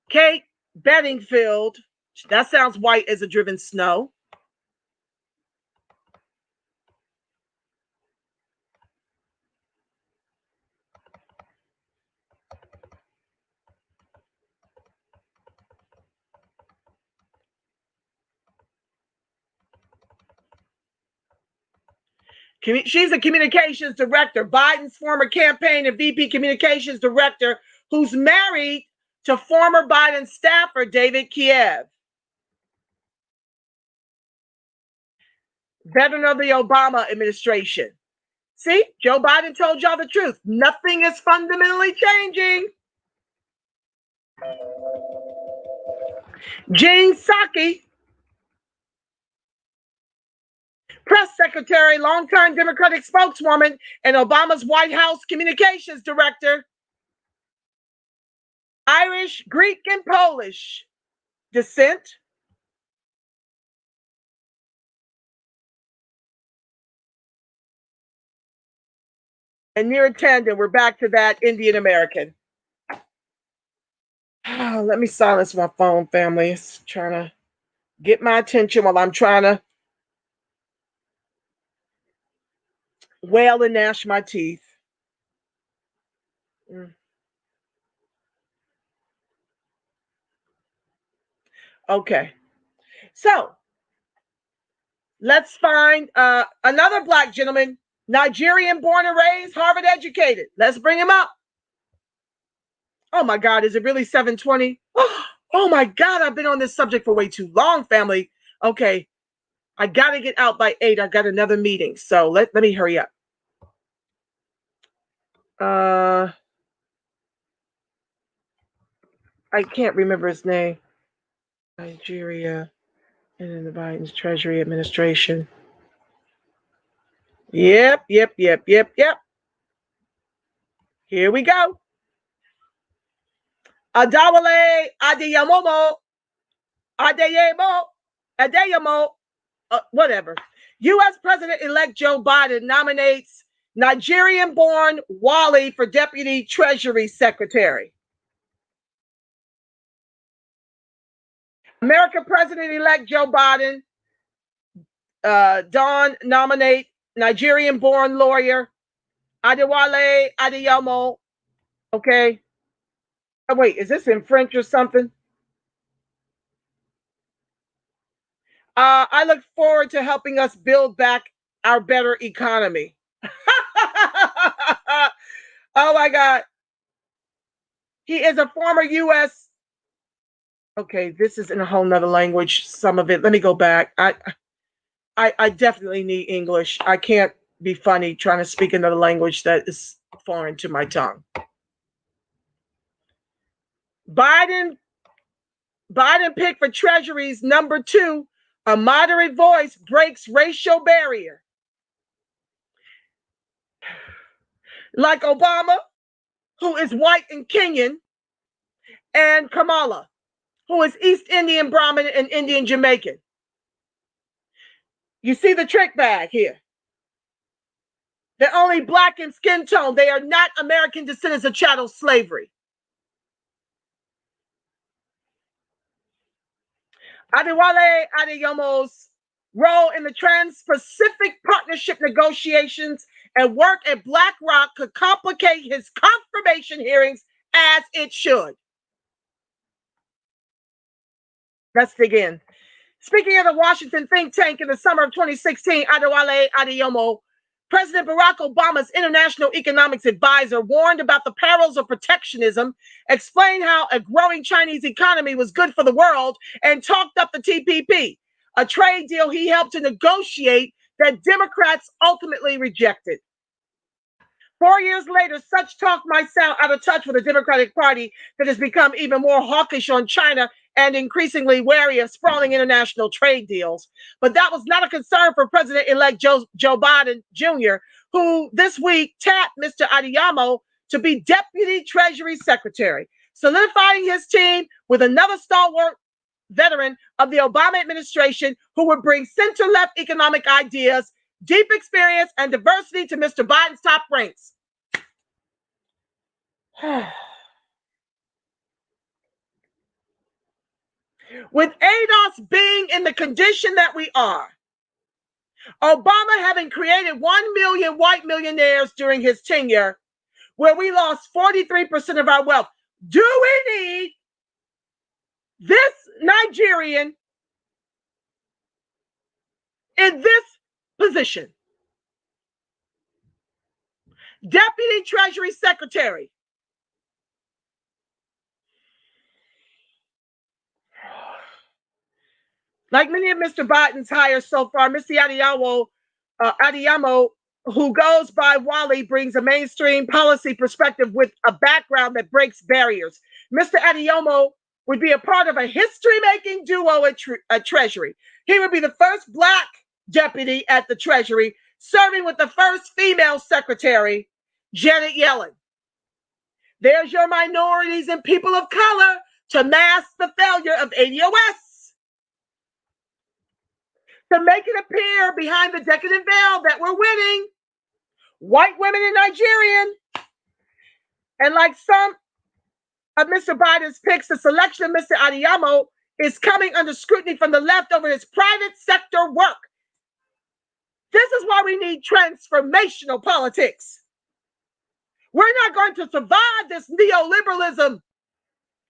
Kate Bedingfield, that sounds white as a driven snow. She's a communications director, Biden's former campaign and VP communications director, who's married to former Biden staffer David Kiev. Veteran of the Obama administration. See, Joe Biden told y'all the truth. Nothing is fundamentally changing. Jean Psaki, press secretary, longtime Democratic spokeswoman, and Obama's White House communications director. Irish, Greek, and Polish descent. And near tandem, we're back to that Indian American. Oh, let me silence my phone, family. It's trying to get my attention while I'm trying to wail and gnash my teeth. Okay. So let's find another black gentleman, Nigerian born and raised, Harvard educated. Let's bring him up. Oh my God, is it really 7:20? Oh my God, I've been on this subject for way too long, family. Okay, I got to get out by 8. I got another meeting, so let me hurry up. I can't remember his name. Nigeria and in the Biden's Treasury Administration. Yep. Here we go. ADEWALE, ADEYOMO, whatever. U.S. President-elect Joe Biden nominates Nigerian-born Wally for Deputy Treasury Secretary. American President-elect Joe Biden, Don nominate Nigerian-born lawyer Adewale, Adeyomo. Okay. Oh, wait, is this in French or something? I look forward to helping us build back our better economy. Oh my God. He is a former U.S. Okay, this is in a whole nother language. Some of it. Let me go back. I definitely need English. I can't be funny trying to speak another language that is foreign to my tongue. Biden picked for Treasury's number 2. A moderate voice breaks racial barrier. Like Obama, who is white and Kenyan, and Kamala, who is East Indian Brahmin and Indian Jamaican. You see the trick bag here. They're only black in skin tone. They are not American descendants of chattel slavery. Adewale Adeyomo's role in the Trans-Pacific Partnership negotiations and work at BlackRock could complicate his confirmation hearings, as it should. Let's dig in. Speaking of the Washington think tank in the summer of 2016, Adewale Adeyomo, President Barack Obama's international economics advisor, warned about the perils of protectionism, explained how a growing Chinese economy was good for the world, and talked up the TPP, a trade deal he helped to negotiate that Democrats ultimately rejected. 4 years later, such talk might sound out of touch with the Democratic Party that has become even more hawkish on China and increasingly wary of sprawling international trade deals. But that was not a concern for President-elect Joe Biden Jr., who this week tapped Mr. Adeyomo to be Deputy Treasury Secretary, solidifying his team with another stalwart veteran of the Obama administration who would bring center-left economic ideas, deep experience, and diversity to Mr. Biden's top ranks. With ADOS being in the condition that we are, Obama having created 1 million white millionaires during his tenure, where we lost 43% of our wealth, do we need this Nigerian in this position? Deputy Treasury Secretary. Like many of Mr. Biden's hires so far, Mr. Adeyomo, who goes by Wally, brings a mainstream policy perspective with a background that breaks barriers. Mr. Adeyomo would be a part of a history-making duo at Treasury. He would be the first Black deputy at the Treasury, serving with the first female secretary, Janet Yellen. There's your minorities and people of color to mask the failure of ADOS. To make it appear behind the decadent veil that we're winning, white women in Nigerian. And like some of Mr. Biden's picks, the selection of Mr. Adeyomo is coming under scrutiny from the left over his private sector work. This is why we need transformational politics. We're not going to survive this neoliberalism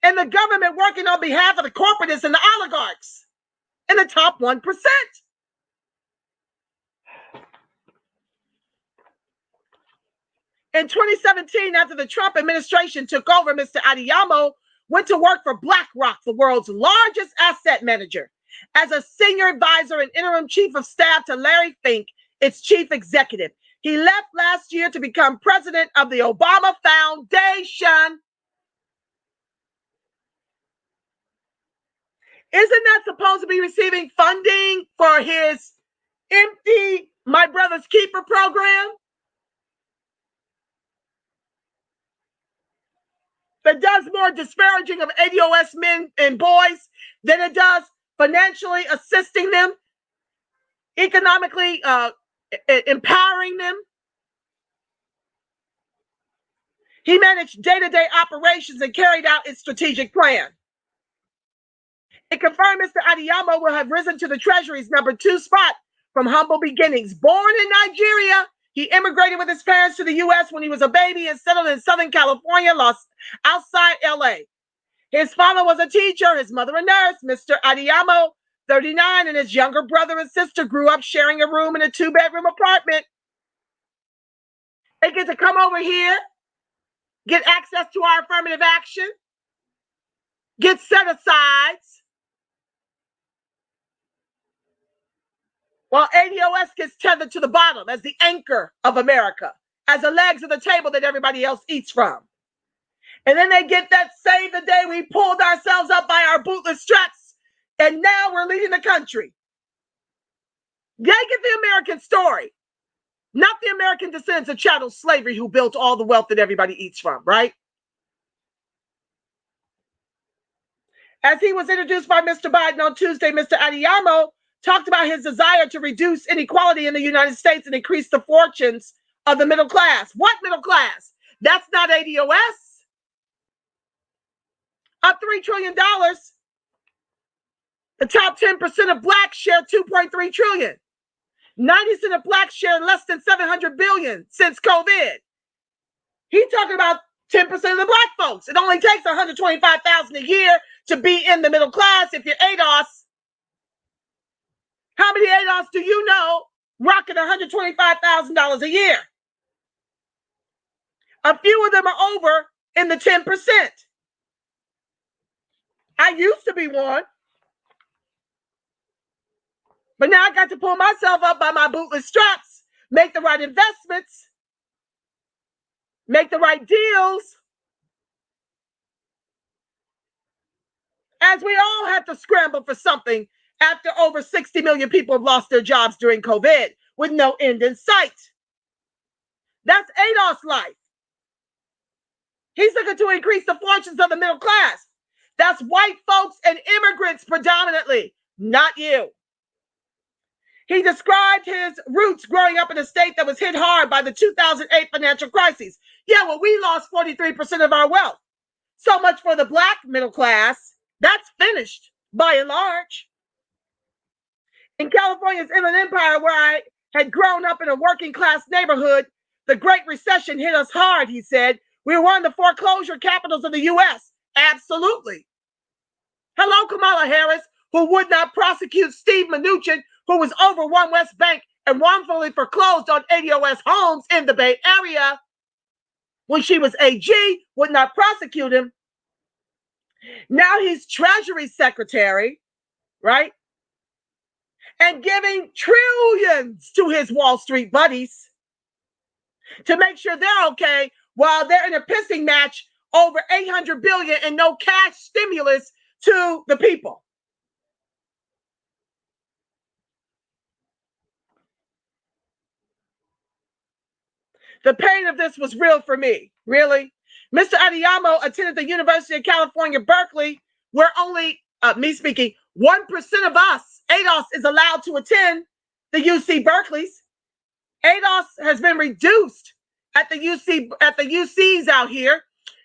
and the government working on behalf of the corporatists and the oligarchs in the top 1%. In 2017, after the Trump administration took over, Mr. Adeyomo went to work for BlackRock, the world's largest asset manager, as a senior advisor and interim chief of staff to Larry Fink, its chief executive. He left last year to become president of the Obama Foundation. Isn't that supposed to be receiving funding for his empty My Brother's Keeper program? That does more disparaging of ADOS men and boys than it does financially assisting them, economically empowering them. He managed day-to-day operations and carried out its strategic plan. It confirmed Mr. Adeyomo will have risen to the Treasury's number 2 spot from humble beginnings. Born in Nigeria, He immigrated with his parents to the U.S. when he was a baby and settled in Southern California, outside L.A. His father was a teacher, his mother a nurse. Mr. ADEYOMO, 39, and his younger brother and sister grew up sharing a room in a 2-bedroom apartment. They get to come over here, get access to our affirmative action, get set-asides, while ADOS gets tethered to the bottom as the anchor of America, as the legs of the table that everybody else eats from. And then they get that save the day we pulled ourselves up by our bootless straps, and now we're leading the country. They get the American story, not the American descendants of chattel slavery who built all the wealth that everybody eats from, right? As he was introduced by Mr. Biden on Tuesday, Mr. ADEYOMO talked about his desire to reduce inequality in the United States and increase the fortunes of the middle class. What middle class? That's not ADOS. Up $3 trillion. The top 10% of blacks share $2.3 trillion. 90% of blacks share less than $700 billion since COVID. He's talking about 10% of the black folks. It only takes $125,000 a year to be in the middle class if you're ADOS. How many ADOS do you know rocking $125,000 a year? A few of them are over in the 10%. I used to be one. But now I got to pull myself up by my bootless straps, make the right investments, make the right deals. As we all have to scramble for something after over 60 million people have lost their jobs during COVID with no end in sight. That's ADOS life. He's looking to increase the fortunes of the middle class. That's white folks and immigrants predominantly, not you. He described his roots growing up in a state that was hit hard by the 2008 financial crisis. Yeah, well, we lost 43% of our wealth. So much for the black middle class. That's finished by and large. In California's Inland Empire, where I had grown up in a working class neighborhood, the Great Recession hit us hard, he said. We were one of the foreclosure capitals of the U.S. Absolutely. Hello, Kamala Harris, who would not prosecute Steve Mnuchin, who was over One West Bank and wrongfully foreclosed on ADOS homes in the Bay Area. When she was AG, would not prosecute him. Now he's Treasury Secretary, right? And giving trillions to his Wall Street buddies to make sure they're okay while they're in a pissing match over $800 billion and no cash stimulus to the people. The pain of this was real for me, really. Mr. ADEYOMO attended the University of California, Berkeley, where only, 1% of us, ADOS, is allowed to attend the UC Berkeley's. ADOS has been reduced at the UCs out here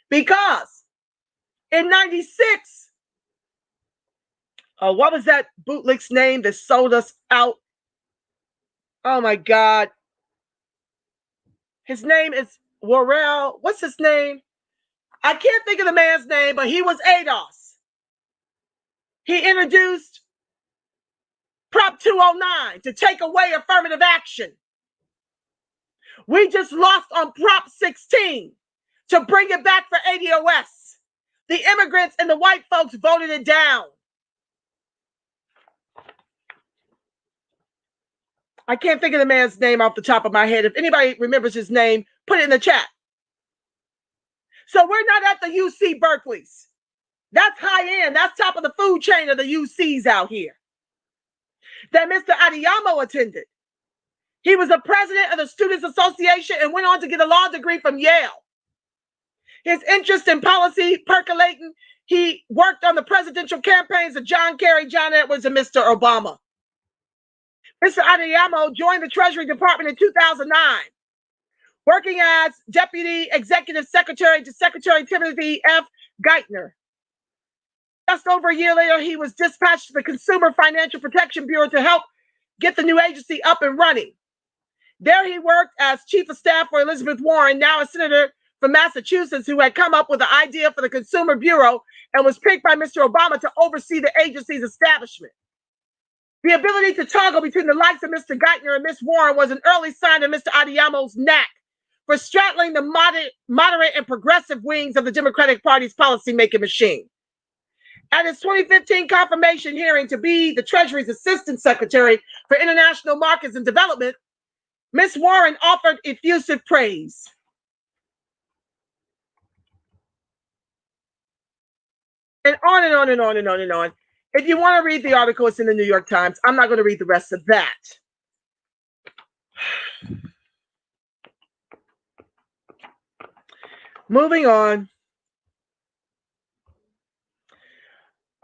because in 96, what was that bootlick's name that sold us out? Oh my God. His name is Worrell. What's his name? I can't think of the man's name, but he was ADOS. He introduced Prop 209 to take away affirmative action. We just lost on Prop 16 to bring it back for ADOS. The immigrants and the white folks voted it down. I can't think of the man's name off the top of my head. If anybody remembers his name, put it in the chat. So we're not at the UC Berkeley's. That's high end. That's top of the food chain of the UCs out here. That Mr. ADEYOMO attended. He was the president of the Students Association and went on to get a law degree from Yale. His interest in policy percolating. He worked on the presidential campaigns of John Kerry, John Edwards, and Mr. Obama. Mr. ADEYOMO joined the Treasury Department in 2009, working as Deputy Executive Secretary to Secretary Timothy F. Geithner. Just over a year later, he was dispatched to the Consumer Financial Protection Bureau to help get the new agency up and running. There he worked as chief of staff for Elizabeth Warren, now a senator from Massachusetts, who had come up with the idea for the Consumer Bureau and was picked by Mr. Obama to oversee the agency's establishment. The ability to toggle between the likes of Mr. Geithner and Ms. Warren was an early sign of Mr. Adeyomo's knack for straddling the moderate and progressive wings of the Democratic Party's policymaking machine. At his 2015 confirmation hearing to be the Treasury's Assistant Secretary for International Markets and Development, Ms. Warren offered effusive praise. And on and on and on and on and on. If you want to read the article, it's in the New York Times. I'm not going to read the rest of that. Moving on.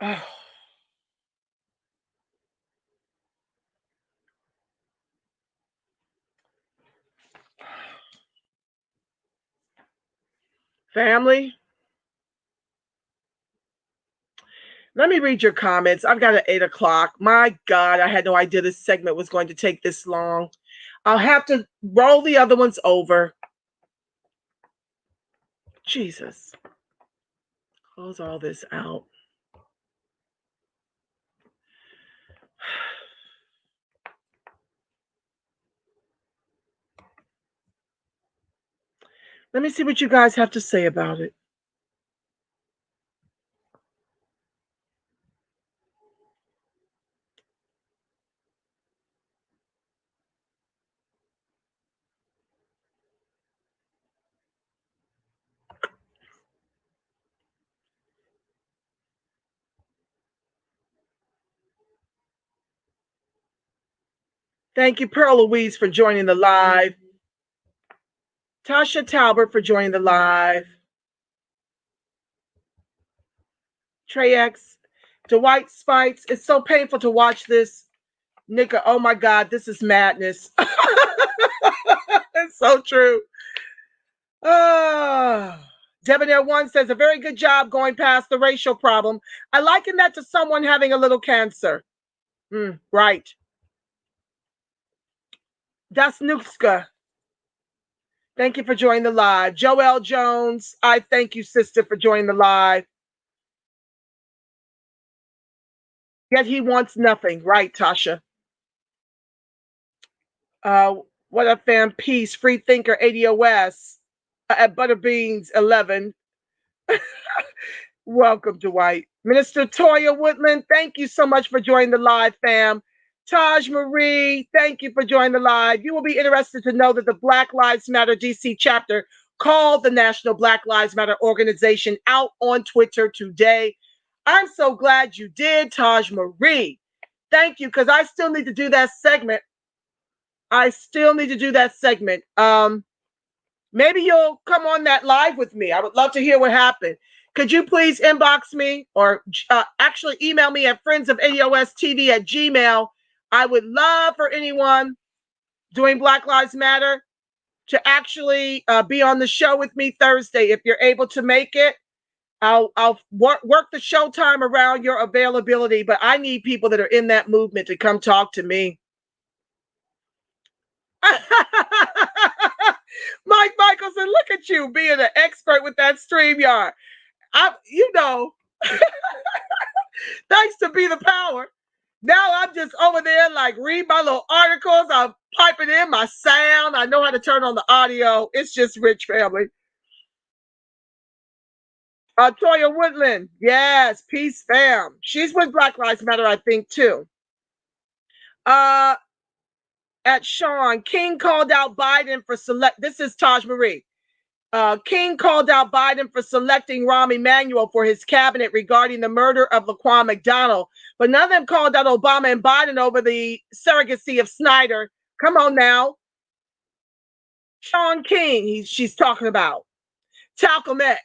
Oh. Family. Let me read your comments. I've got it at 8 o'clock. My God, I had no idea this segment was going to take this long. I'll have to roll the other ones over. Jesus. Close all this out. Let me see what you guys have to say about it. Thank you, Pearl Louise, for joining the live. Tasha Talbert for joining the live. Trey X, Dwight Spites. It's so painful to watch this. Nika, oh my God, this is madness. It's so true. Debonair One says, a very good job going past the racial problem. I liken that to someone having a little cancer. Right. Das Nukska. Thank you for joining the live. Joelle Jones, I thank you, sister, for joining the live. Yet he wants nothing. Right, Tasha. What a fan. Peace. Free Thinker, ADOS. At Butterbeans 11. Welcome, Dwight. Minister Toya Woodland, thank you so much for joining the live, fam. Taj Marie, thank you for joining the live. You will be interested to know that the Black Lives Matter DC chapter called the National Black Lives Matter organization out on Twitter today. I'm so glad you did, Taj Marie. Thank you, because I still need to do that segment. Maybe you'll come on that live with me. I would love to hear what happened. Could you please inbox me or actually email me at friendsofADOSTV@gmail.com. I would love for anyone doing Black Lives Matter to actually be on the show with me Thursday. If you're able to make it, I'll work the showtime around your availability, but I need people that are in that movement to come talk to me. Mike Michelson, look at you being an expert with that StreamYard. Thanks to Be the Power. Now I'm just over there, like, read my little articles. I'm piping in my sound. I know how to turn on the audio. It's just rich, family. Toya Woodland, yes, peace, fam. She's with Black Lives Matter, I think, too. At Sean, King called out Biden for this is Taj Marie. King called out Biden for selecting Rahm Emanuel for his cabinet regarding the murder of Laquan McDonald, but none of them called out Obama and Biden over the surrogacy of Snyder. Come on now. Sean King, she's talking about. Talcum X.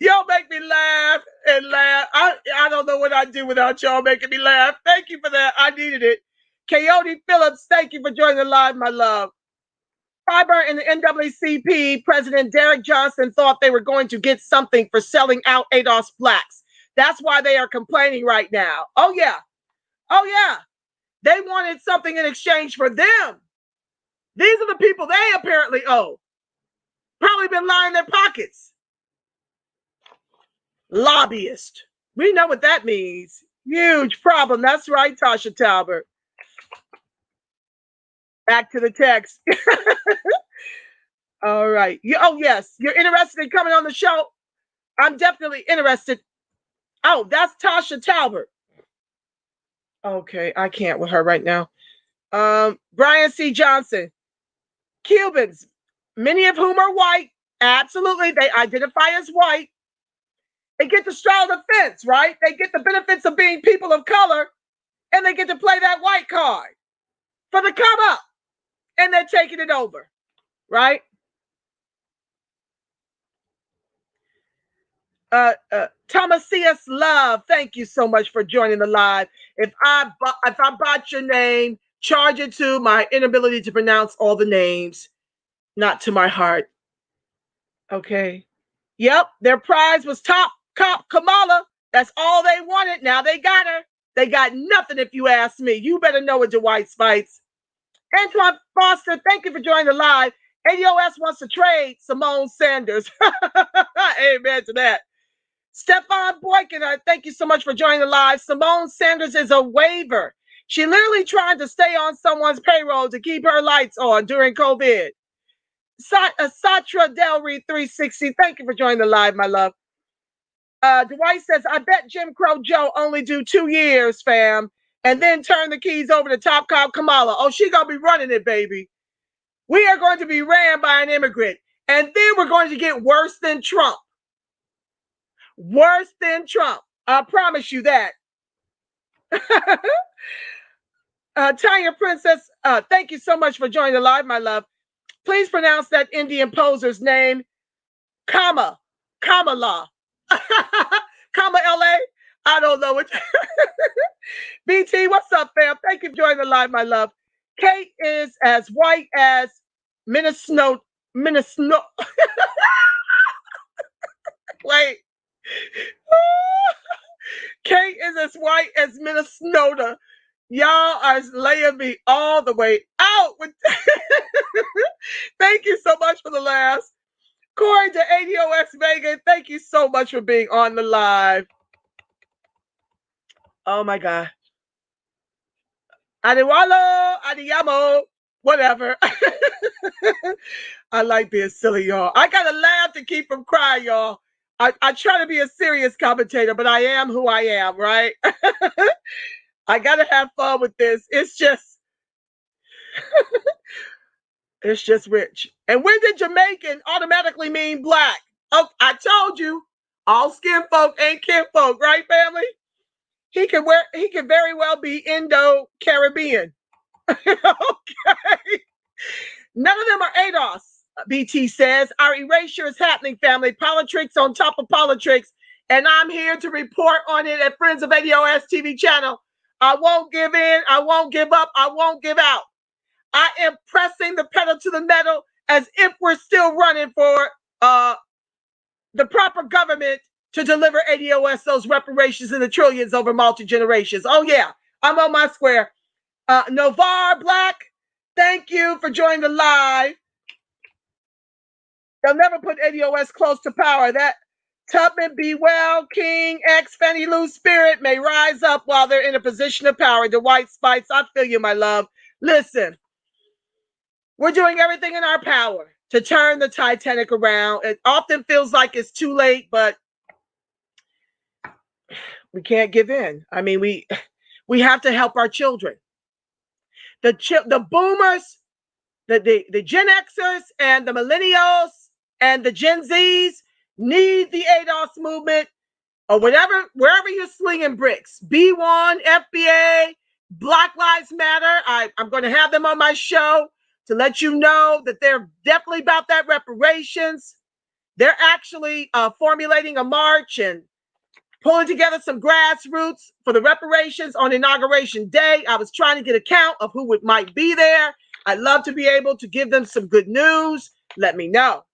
Y'all make me laugh and laugh. I don't know what I'd do without y'all making me laugh. Thank you for that. I needed it. Coyote Phillips, thank you for joining the live, my love. CLYBURN and the NAACP President Derek Johnson thought they were going to get something for selling out ADOS blacks. That's why they are complaining right now. Oh, yeah. Oh, yeah. They wanted something in exchange for them. These are the people they apparently owe. Probably been lining their pockets. Lobbyist. We know what that means. Huge problem. That's right, Tasha Talbert. Back to the text. All right. Oh, yes. You're interested in coming on the show? I'm definitely interested. Oh, that's Tasha Talbert. Okay, I can't with her right now. Brian C. Johnson. Cubans, many of whom are white. Absolutely. They identify as white. They get to straddle the fence, right? They get the benefits of being people of color, and they get to play that white card for the come up, and they're taking it over, right? Thomas C.S. Love, thank you so much for joining the live. If I botch your name, charge it to my inability to pronounce all the names, not to my heart. Okay. Yep, their prize was top cop Kamala. That's all they wanted. Now they got her. They got nothing if you ask me. You better know it, Dwight Spites. Antoine Foster, thank you for joining the live. ADOS wants to trade Simone Sanders. Amen to that. Stefan Boykin, thank you so much for joining the live. Simone Sanders is a waiver. She literally tried to stay on someone's payroll to keep her lights on during COVID. Satra Delry 360, thank you for joining the live, my love. Dwight says, I bet Jim Crow Joe only do 2 years, fam, and then turn the keys over to Top Cop Kamala. Oh, she gonna be running it, baby. We are going to be ran by an immigrant, and then we're going to get worse than Trump. Worse than Trump. I promise you that. Tanya Princess, thank you so much for joining the live, my love. Please pronounce that Indian poser's name, Kamala. Kama LA? I don't know what. BT, what's up, fam? Thank you for joining the live, my love. Kate is as white as Minnesota. Wait. Kate is as white as Minnesota. Y'all are laying me all the way out. Thank you so much for the laughs. Corey to ADOS Megan, thank you so much for being on the live. Oh my God. ADEWALE, ADEYOMO, whatever. I like being silly, y'all. I gotta laugh to keep from crying, y'all. I try to be a serious commentator, but I am who I am, right? I gotta have fun with this. It's just, it's just rich. And when did Jamaican automatically mean black? Oh, I told you, all skin folk ain't kin folk, right, family? He can very well be Indo-Caribbean. Okay. None of them are ADOS, BT says. Our erasure is happening, family. Politics on top of politics. And I'm here to report on it at Friends of ADOS TV channel. I won't give in. I won't give up. I won't give out. I am pressing the pedal to the metal as if we're still running for the proper government to deliver ADOS those reparations in the trillions over multi-generations. Oh, yeah. I'm on my square. Novar Black, thank you for joining the live. They'll never put ADOS close to power. That Tubman, Be Well, King, X, Fanny Lou Spirit may rise up while they're in a position of power. The White Spites, I feel you, my love. Listen, we're doing everything in our power to turn the Titanic around. It often feels like it's too late, but we can't give in. I mean, we have to help our children. The boomers, the Gen Xers and the millennials and the Gen Zs need the ADOS movement or whatever, wherever you're slinging bricks. B1, FBA, Black Lives Matter. I'm going to have them on my show to let you know that they're definitely about that reparations. They're actually formulating a march and pulling together some grassroots for the reparations on Inauguration Day. I was trying to get a count of who might be there. I'd love to be able to give them some good news. Let me know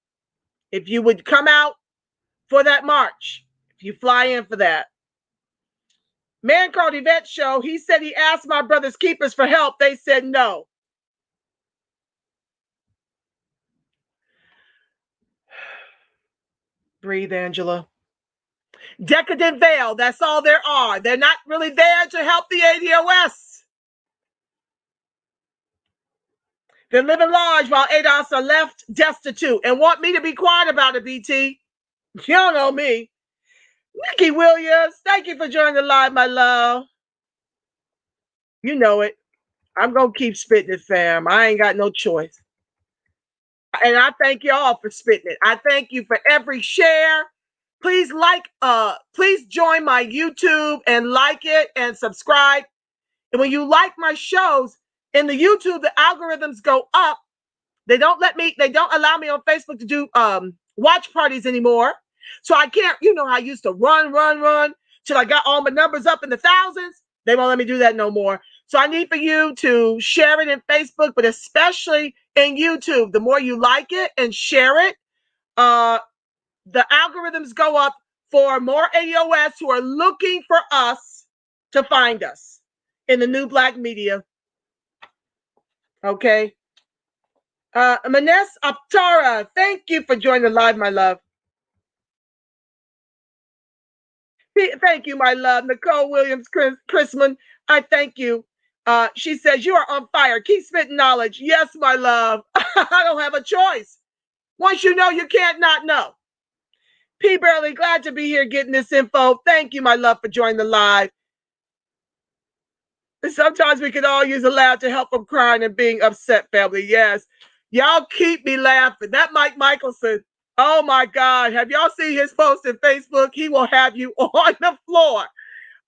if you would come out for that march, if you fly in for that. Man called Yvette Show. He said he asked my brother's keepers for help. They said no. Breathe, Angela. Decadent Veil. That's all there are. They're not really there to help the ADOS. They're living large while ADOS are left destitute and want me to be quiet about it, BT. You don't know me. Nikki Williams, thank you for joining the live, my love. You know it. I'm going to keep spitting it, fam. I ain't got no choice. And I thank y'all for spitting it. I thank you for every share. Please please join my YouTube and like it and subscribe. And when you like my shows in the YouTube, the algorithms go up. They don't allow me on Facebook to do watch parties anymore. So I can't, you know how I used to run till I got all my numbers up in the thousands. They won't let me do that no more. So I need for you to share it in Facebook, but especially in YouTube. The more you like it and share it, the algorithms go up for more ADOS who are looking for us to find us in the new black media. Okay. Manes Aptara, thank you for joining the live, my love. Thank you, my love. Nicole Williams Chrisman, I thank you. She says, you are on fire. Keep spitting knowledge. Yes, my love. I don't have a choice. Once you know, you can't not know. P. Burley, glad to be here getting this info. Thank you, my love, for joining the live. Sometimes we can all use a laugh to help from crying and being upset, family. Yes. Y'all keep me laughing. That Mike Michelson, oh my God. Have y'all seen his post in Facebook? He will have you on the floor.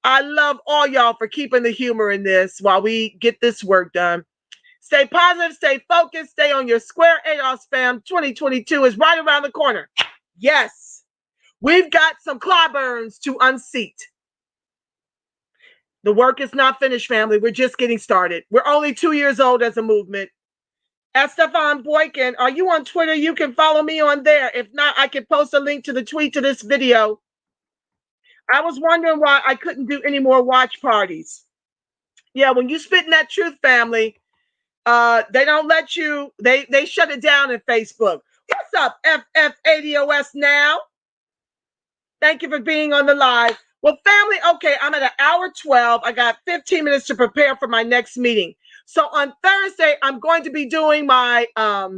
I love all y'all for keeping the humor in this while we get this work done. Stay positive, stay focused, stay on your square. ADOS fam, 2022 is right around the corner. Yes. We've got some CLYBURNs to unseat. The work is not finished, family. We're just getting started. We're only 2 years old as a movement. At Stefan Boykin, are you on Twitter? You can follow me on there. If not, I can post a link to the tweet to this video. I was wondering why I couldn't do any more watch parties. Yeah, when you spit in that truth, family, they don't let you, they shut it down in Facebook. What's up, FFADOS now? Thank you for being on the live. Well, family, okay, I'm at an hour 12. I got 15 minutes to prepare for my next meeting. So on Thursday, I'm going to be doing my, I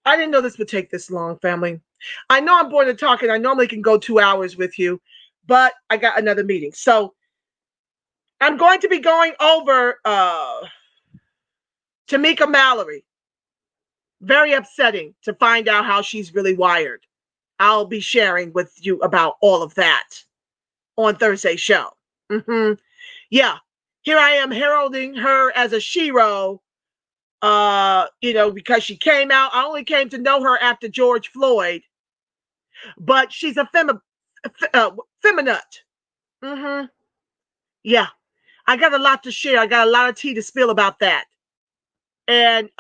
didn't know this would take this long, family. I know I'm bored of talking. I normally can go 2 hours with you, but I got another meeting. So I'm going to be going over Tamika Mallory. Very upsetting to find out how she's really wired. I'll be sharing with you about all of that on Thursday's show. Yeah, here I am heralding her as a shero, because she came out. I only came to know her after George Floyd, but she's a feminut. Yeah, I got a lot to share. I got a lot of tea to spill about that. And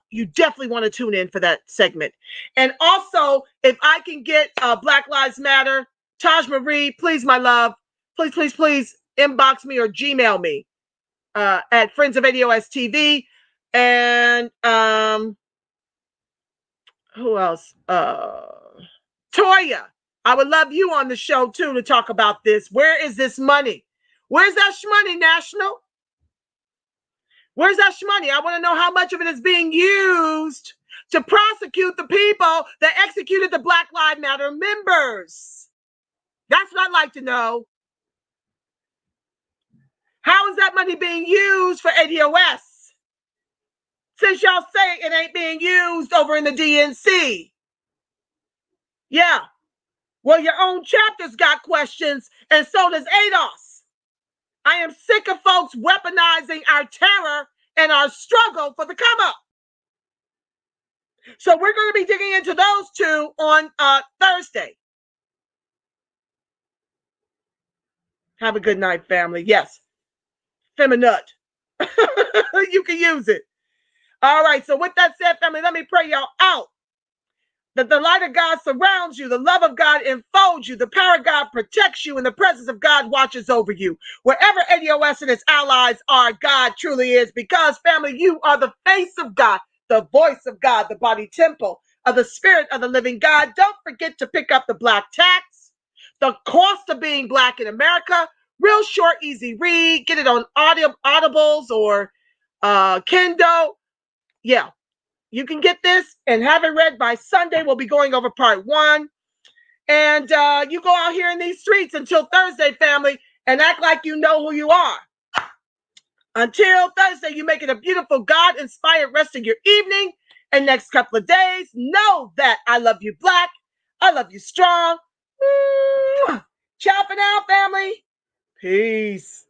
you definitely want to tune in for that segment. And also, if I can get Black Lives Matter, Taj Marie, please, my love, please inbox me or Gmail me at Friends of ADOS TV. And who else? Toya, I would love you on the show too to talk about this. Where is this money? Where's that shmoney, National? Where's that shmoney? I want to know how much of it is being used to prosecute the people that executed the Black Lives Matter members. That's what I'd like to know. How is that money being used for ADOS? Since y'all say it ain't being used over in the DNC. Yeah. Well, your own chapter's got questions, and so does ADOS. I am sick of folks weaponizing our terror and our struggle for the come up. So we're going to be digging into those two on Thursday. Have a good night, family. Yes. Feminut. You can use it. All right. So with that said, family, let me pray y'all out. that the light of God surrounds you, the love of God enfolds you, the power of God protects you, and the presence of God watches over you. Wherever ADOS and its allies are, God truly is, because, family, you are the face of God, the voice of God, the body temple of the Spirit of the living God. Don't forget to pick up the Black Tax, the cost of being Black in America. Real short, easy read. Get it on Audibles or Kindle. Yeah. You can get this and have it read by Sunday. We'll be going over part 1. And you go out here in these streets until Thursday, family, and act like you know who you are. Until Thursday, you make it a beautiful God-inspired rest of your evening and next couple of days. Know that I love you, Black. I love you, strong. Ciao for now, family. Peace.